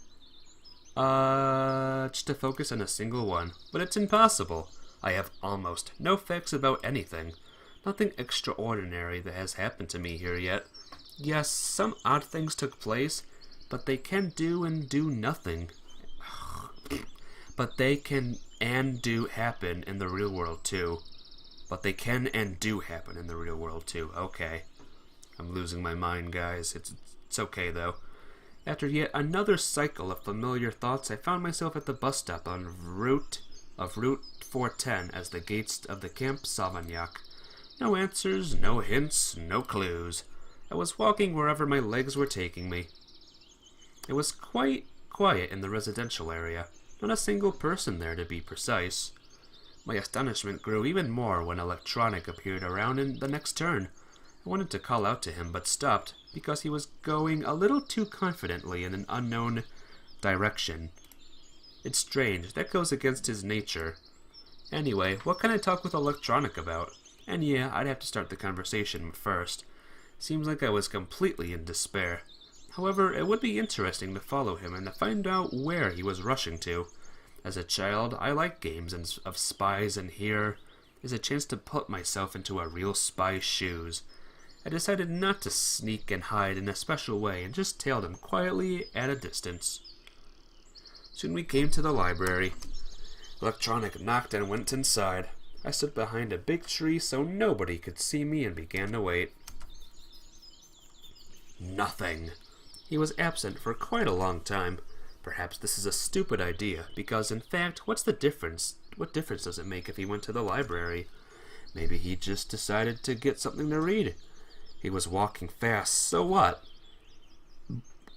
Just to focus on a single one. But it's impossible. I have almost no facts about anything. Nothing extraordinary that has happened to me here yet. Yes, some odd things took place, but they can do and do nothing. But they can and do happen in the real world too. But they can and do happen in the real world too. Okay. I'm losing my mind, guys. It's okay, though. After yet another cycle of familiar thoughts, I found myself at the bus stop on Route 410 as the gates of the Camp Savagnac. No answers, no hints, no clues. I was walking wherever my legs were taking me. It was quite quiet in the residential area. Not a single person there, to be precise. My astonishment grew even more when Electronic appeared around in the next turn. I wanted to call out to him, but stopped, because he was going a little too confidently in an unknown direction. It's strange, that goes against his nature. Anyway, what can I talk with Electronic about? And yeah, I'd have to start the conversation first. Seems like I was completely in despair. However, it would be interesting to follow him and to find out where he was rushing to. As a child, I like games of spies, and here is a chance to put myself into a real spy's shoes. I decided not to sneak and hide in a special way and just tailed him quietly at a distance. Soon we came to the library. Electronic knocked and went inside. I stood behind a big tree so nobody could see me and began to wait. Nothing. He was absent for quite a long time. Perhaps this is a stupid idea, because in fact, what's the difference? What difference does it make if he went to the library? Maybe he just decided to get something to read. He was walking fast, so what?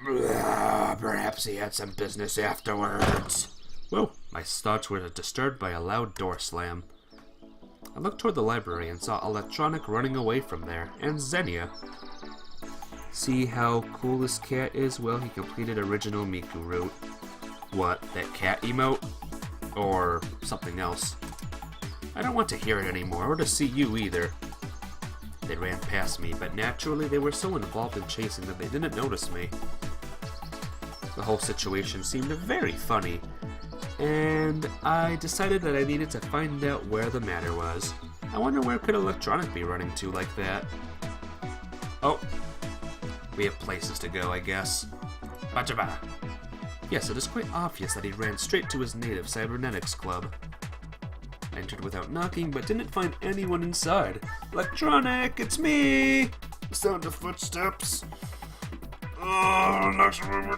Perhaps he had some business afterwards. Whoa, my thoughts were disturbed by a loud door slam. I looked toward the library and saw Electronic running away from there, and Xenia. See how cool this cat is? Well, he completed original Miku route. What, that cat emote? Or something else? I don't want to hear it anymore, or to see you either. They ran past me, but naturally they were so involved in chasing that they didn't notice me. The whole situation seemed very funny, and I decided that I needed to find out where the matter was. I wonder where could Electronic be running to like that? Oh. We have places to go, I guess. Bachaba! Yes, it is quite obvious that he ran straight to his native cybernetics club. I entered without knocking, but didn't find anyone inside. Electronic, it's me! The sound of footsteps. Next room.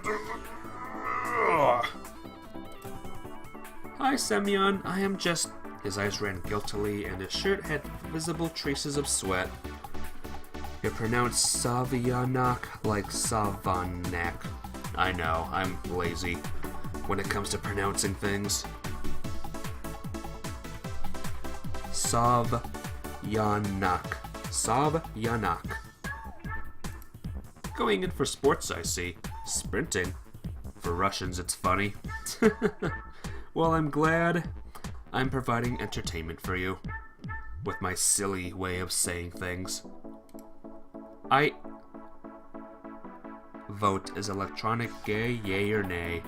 Hi, Semyon. I am just... His eyes ran guiltily, and his shirt had visible traces of sweat. You're pronounced Savyanak like Savanak. I know, I'm lazy when it comes to pronouncing things. Savyanak. Savyanak. Going in for sports, I see. Sprinting. For Russians, it's funny. Well, I'm glad I'm providing entertainment for you with my silly way of saying things. I vote, is Electronic gay, yay or nay?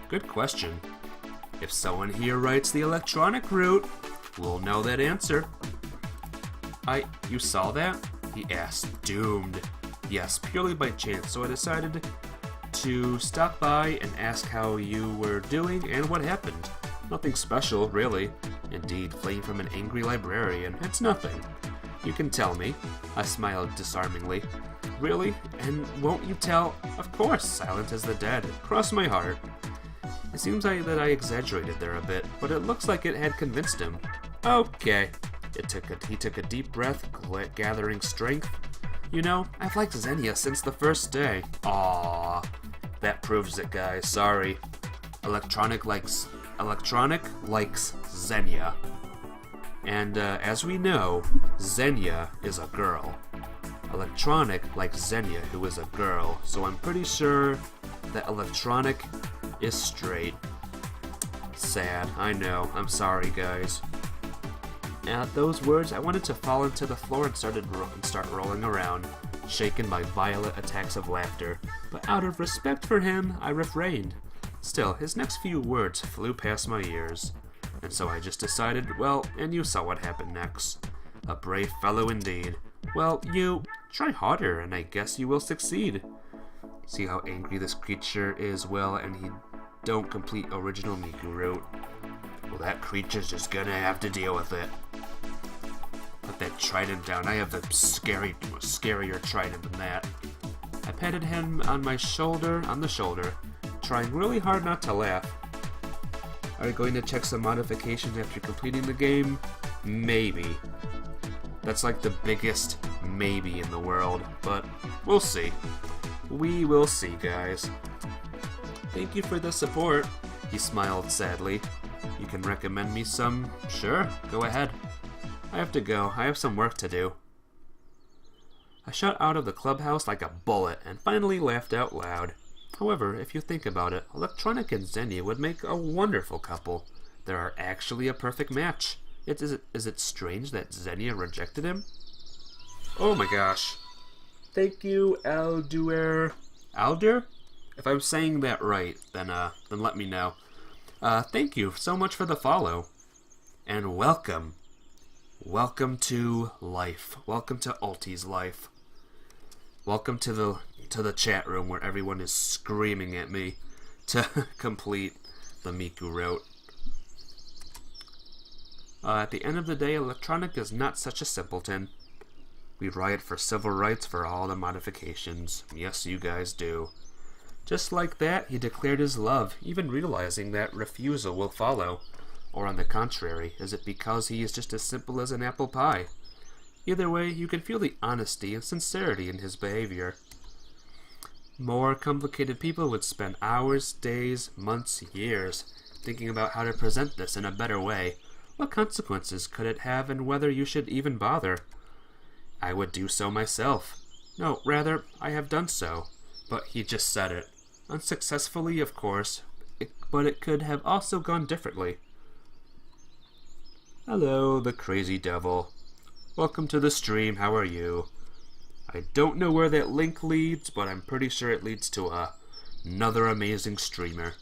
Good question. If someone here writes the Electronic route, we'll know that answer. You saw that? He asked, doomed. Yes, purely by chance, so I decided to stop by and ask how you were doing and what happened. Nothing special, really. Indeed, fleeing from an angry librarian, it's nothing. You can tell me. I smiled disarmingly. Really? And won't you tell? Of course, silent as the dead. Cross my heart. It seems that I exaggerated there a bit, but it looks like it had convinced him. Okay. He took a deep breath, gathering strength. You know, I've liked Xenia since the first day. Aww. That proves it, guys. Sorry. Electronic likes Xenia. And as we know, Xenia is a girl. Electronic likes Xenia, who is a girl, so I'm pretty sure that Electronic is straight. Sad, I know. I'm sorry, guys. At those words, I wanted to fall into the floor and start rolling around, shaken by violent attacks of laughter. But out of respect for him, I refrained. Still, his next few words flew past my ears. And so I just decided, well, and you saw what happened next. A brave fellow indeed. Well, you try harder, and I guess you will succeed. See how angry this creature is, well, and he don't complete original Miku route. Well, that creature's just gonna have to deal with it. Put that trident down. I have the scarier trident than that. I patted him on the shoulder, trying really hard not to laugh. Are you going to check some modifications after completing the game? Maybe. That's like the biggest maybe in the world, but we'll see. We will see, guys. Thank you for the support. He smiled sadly. You can recommend me some? Sure, go ahead. I have to go. I have some work to do. I shot out of the clubhouse like a bullet and finally laughed out loud. However, if you think about it, Electronic and Xenia would make a wonderful couple. They are actually a perfect match. Is it strange that Xenia rejected him? Oh my gosh. Thank you, Alduer. Aldur? If I'm saying that right, then let me know. Thank you so much for the follow. And welcome. Welcome to life. Welcome to Ulti's life. Welcome to the chat room where everyone is screaming at me to complete the Miku route. At the end of the day, Electronic is not such a simpleton. We riot for civil rights for all the modifications. Yes, you guys do. Just like that, he declared his love, even realizing that refusal will follow. Or on the contrary, is it because he is just as simple as an apple pie? Either way, you can feel the honesty and sincerity in his behavior. More complicated people would spend hours, days, months, years thinking about how to present this in a better way. What consequences could it have, and whether you should even bother? I would do so myself. No, rather, I have done so. But he just said it. Unsuccessfully, of course, but it could have also gone differently. Hello, the crazy devil. Welcome to the stream, how are you? I don't know where that link leads, but I'm pretty sure it leads to another amazing streamer.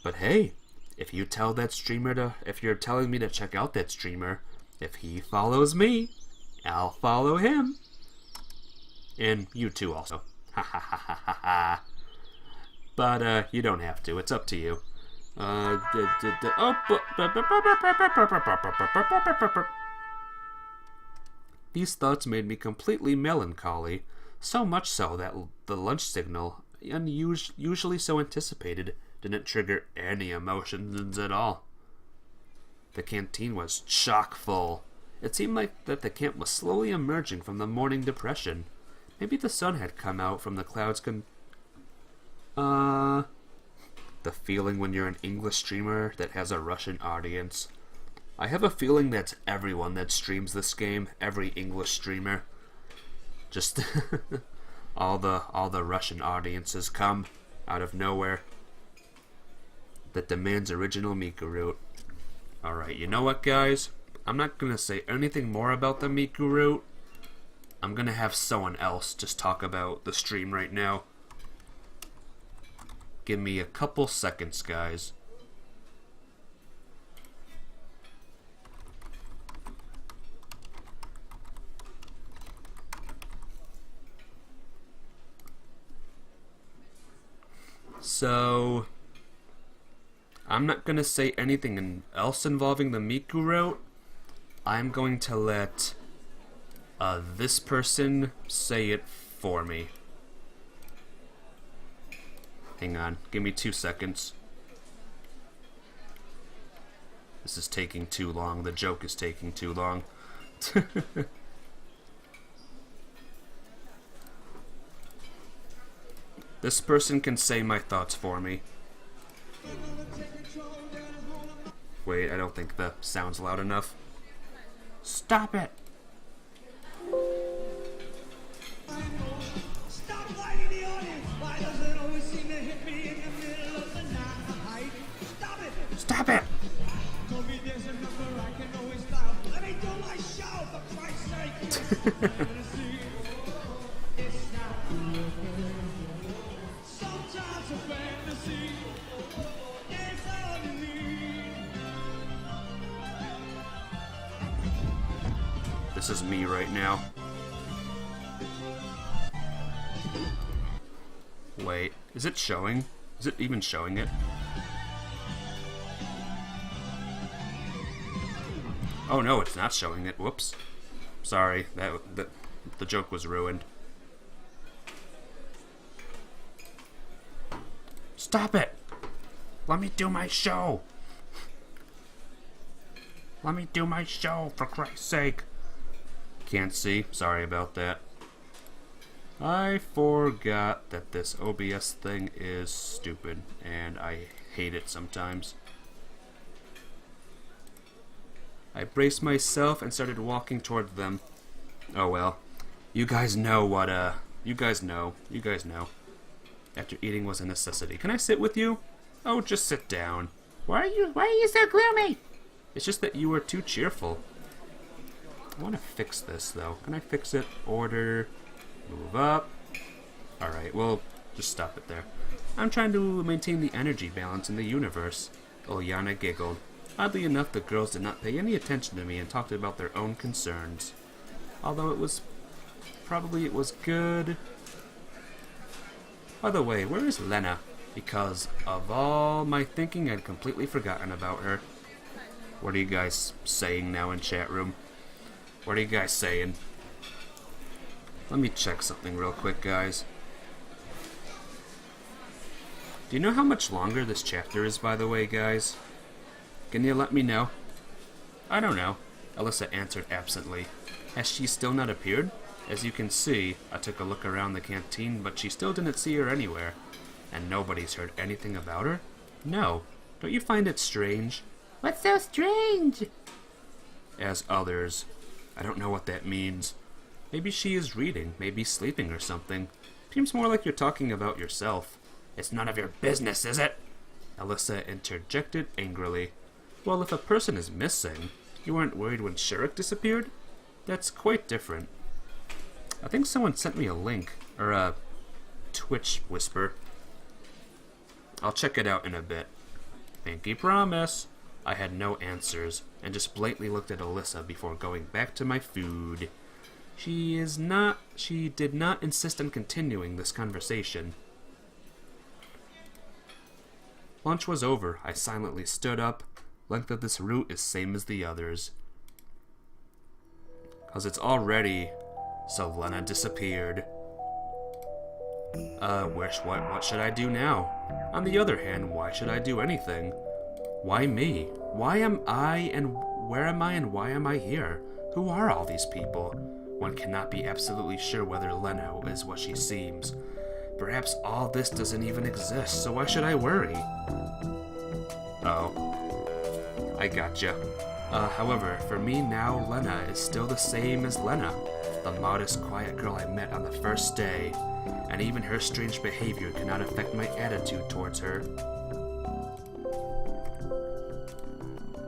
But hey, if you're telling me to check out that streamer, if he follows me, I'll follow him. And you too also. Ha ha ha ha ha ha. But you don't have to, it's up to you. These thoughts made me completely melancholy, so much so that the lunch signal, usually so anticipated, didn't trigger any emotions at all. The canteen was chock full. It seemed like that the camp was slowly emerging from the morning depression. Maybe the sun had come out from the clouds The feeling when you're an English streamer that has a Russian audience. I have a feeling that's everyone that streams this game, every English streamer. Just all the Russian audiences come out of nowhere. That demands original Miku route. Alright, you know what, guys? I'm not gonna say anything more about the Miku route. I'm gonna have someone else just talk about the stream right now. Give me a couple seconds, guys. So, I'm not going to say anything else involving the Miku route. I'm going to let this person say it for me. Hang on, give me 2 seconds. This is taking too long. The joke is taking too long. This person can say my thoughts for me. Wait, I don't think the sound's loud enough. Stop it! Stop lighting the audience! Why does it always seem to hit me in the middle of the night? Stop it! Stop it! Told me there's a number I can always dial. Let me do my show, for Christ's sake! Fantasy, it's not sometimes a fantasy. It's all you need. This is me right now. Wait, is it showing? Is it even showing it? Oh no, it's not showing it. Whoops. Sorry, the joke was ruined. Stop it! Let me do my show! Let me do my show, for Christ's sake! Can't see. Sorry about that. I forgot that this OBS thing is stupid, and I hate it sometimes. I braced myself and started walking towards them. Oh well. You guys know what, You guys know. After eating was a necessity. Can I sit with you? Oh, just sit down. Why are you so gloomy? It's just that you were too cheerful. I want to fix this, though. Can I fix it? Order. Move up. Alright, well, just stop it there. I'm trying to maintain the energy balance in the universe. Ilyana giggled. Oddly enough, the girls did not pay any attention to me and talked about their own concerns. Although it was good. By the way, where is Lena? Because of all my thinking, I'd completely forgotten about her. What are you guys saying now in chat room? What are you guys saying? Let me check something real quick, guys. Do you know how much longer this chapter is, by the way, guys? Can you let me know? I don't know, Alyssa answered absently. Has she still not appeared? As you can see, I took a look around the canteen, but she still didn't see her anywhere. And nobody's heard anything about her? No. Don't you find it strange? What's so strange? As others. I don't know what that means. Maybe she is reading, maybe sleeping or something. Seems more like you're talking about yourself. It's none of your business, is it? Alyssa interjected angrily. Well, if a person is missing, you weren't worried when Sherrick disappeared? That's quite different. I think someone sent me a link, or a Twitch whisper. I'll check it out in a bit. Pinky promise. I had no answers, and just blatantly looked at Alyssa before going back to my food. She did not insist on continuing this conversation. Lunch was over. I silently stood up. Length of this route is same as the others. 'Cause it's already... So Lena disappeared. What should I do now? On the other hand, why should I do anything? Why me? Why am I, and where am I, and why am I here? Who are all these people? One cannot be absolutely sure whether Lena is what she seems. Perhaps all this doesn't even exist, so why should I worry? Oh. I gotcha. However, for me now, Lena is still the same as Lena, the modest, quiet girl I met on the first day, and even her strange behavior cannot affect my attitude towards her.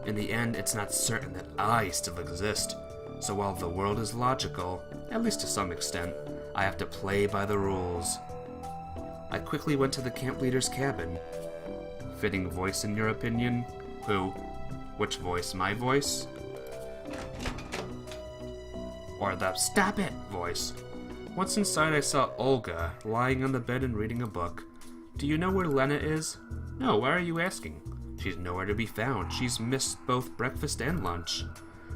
In the end, it's not certain that I still exist, so while the world is logical, at least to some extent, I have to play by the rules. I quickly went to the camp leader's cabin. Fitting voice in your opinion? Who? Which voice? My voice? Or the "stop it" voice? Once inside, I saw Olga lying on the bed and reading a book. Do you know where Lena is? No, why are you asking? She's nowhere to be found. She's missed both breakfast and lunch.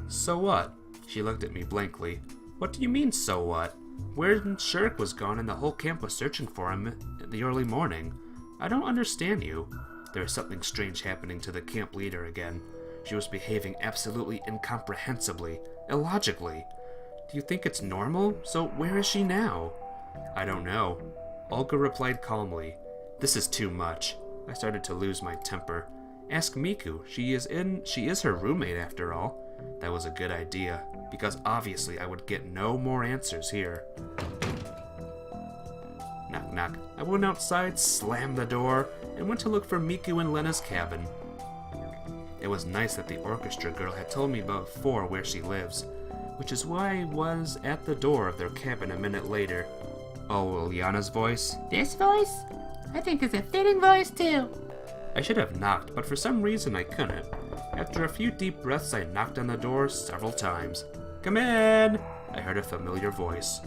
So what? She looked at me blankly. What do you mean, so what? Sherrick was gone and the whole camp was searching for him in the early morning. I don't understand you. There is something strange happening to the camp leader again. She was behaving absolutely incomprehensibly, illogically. Do you think it's normal? So where is she now? I don't know. Olga replied calmly. This is too much. I started to lose my temper. Ask Miku. She is her roommate after all. That was a good idea, because obviously I would get no more answers here. Knock, knock. I went outside, slammed the door, and went to look for Miku in Lena's cabin. It was nice that the orchestra girl had told me before where she lives, which is why I was at the door of their cabin a minute later. Oh, Ilyana's voice? This voice? I think it's a fitting voice, too. I should have knocked, but for some reason I couldn't. After a few deep breaths, I knocked on the door several times. Come in! I heard a familiar voice.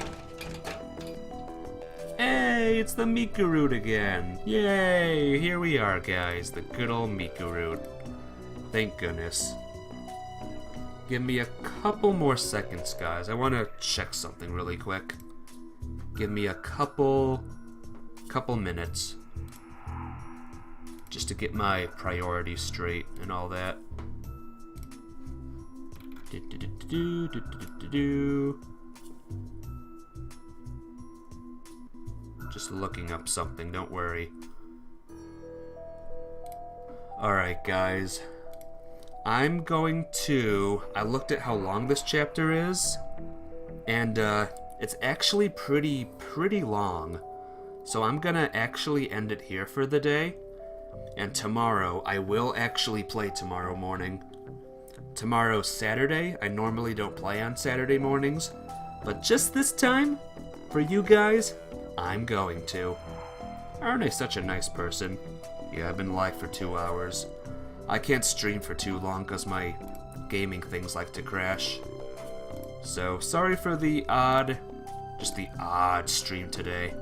Hey, it's the Miku root again! Yay! Here we are, guys, the good old Miku root. Thank goodness. Give me a couple more seconds, guys. I want to check something really quick. Give me a couple minutes. Just to get my priorities straight and all that. Just looking up something, don't worry. Alright, guys. I'm going to... I looked at how long this chapter is, and it's actually pretty long. So I'm gonna actually end it here for the day, and tomorrow, I will actually play tomorrow morning. Tomorrow's Saturday. I normally don't play on Saturday mornings, but just this time, for you guys, I'm going to. Aren't I such a nice person? Yeah, I've been live for 2 hours. I can't stream for too long because my gaming things like to crash. So, sorry for the odd stream today.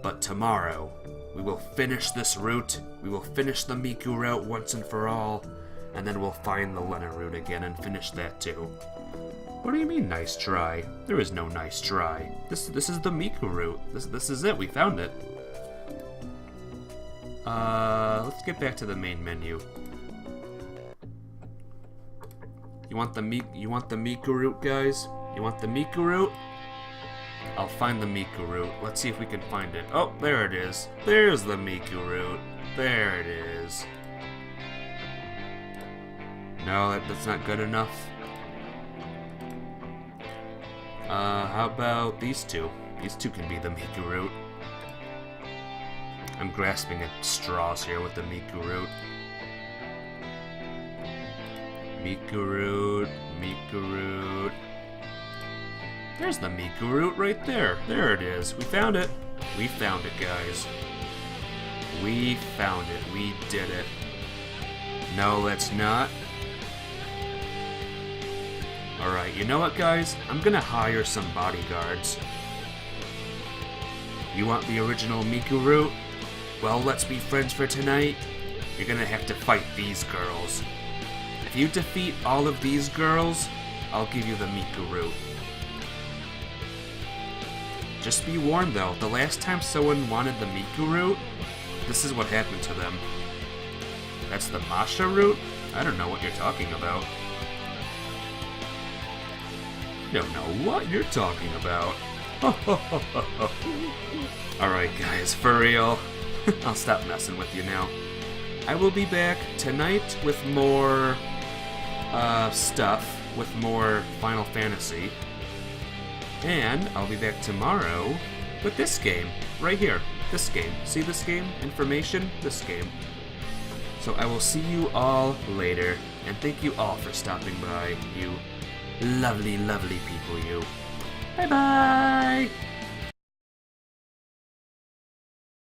But tomorrow, we will finish this route. We will finish the Miku route once and for all. And then we'll find the Lena route again and finish that too. What do you mean, nice try? There is no nice try. This is the Miku route. This is it. We found it. Let's get back to the main menu. You want the Miku route, guys? You want the Miku route? I'll find the Miku route. Let's see if we can find it. Oh, there it is. There's the Miku route. There it is. No, that's not good enough. How about these two? These two can be the Miku route. I'm grasping at straws here with the Miku route. Miku route, Miku route. There's the Miku route right there. There it is. We found it. We found it, guys. We found it. We did it. No, let's not. Alright, you know what, guys? I'm gonna hire some bodyguards. You want the original Miku route? Well, let's be friends for tonight. You're gonna have to fight these girls. If you defeat all of these girls, I'll give you the Miku route. Just be warned though, the last time someone wanted the Miku route, this is what happened to them. That's the Masha route? I don't know what you're talking about. Don't know what you're talking about. Alright guys, for real. I'll stop messing with you now. I will be back tonight with more stuff, with more Final Fantasy. And I'll be back tomorrow with this game, right here. This game. See this game? Information? This game. So I will see you all later, and thank you all for stopping by, you lovely, lovely people, you. Bye-bye!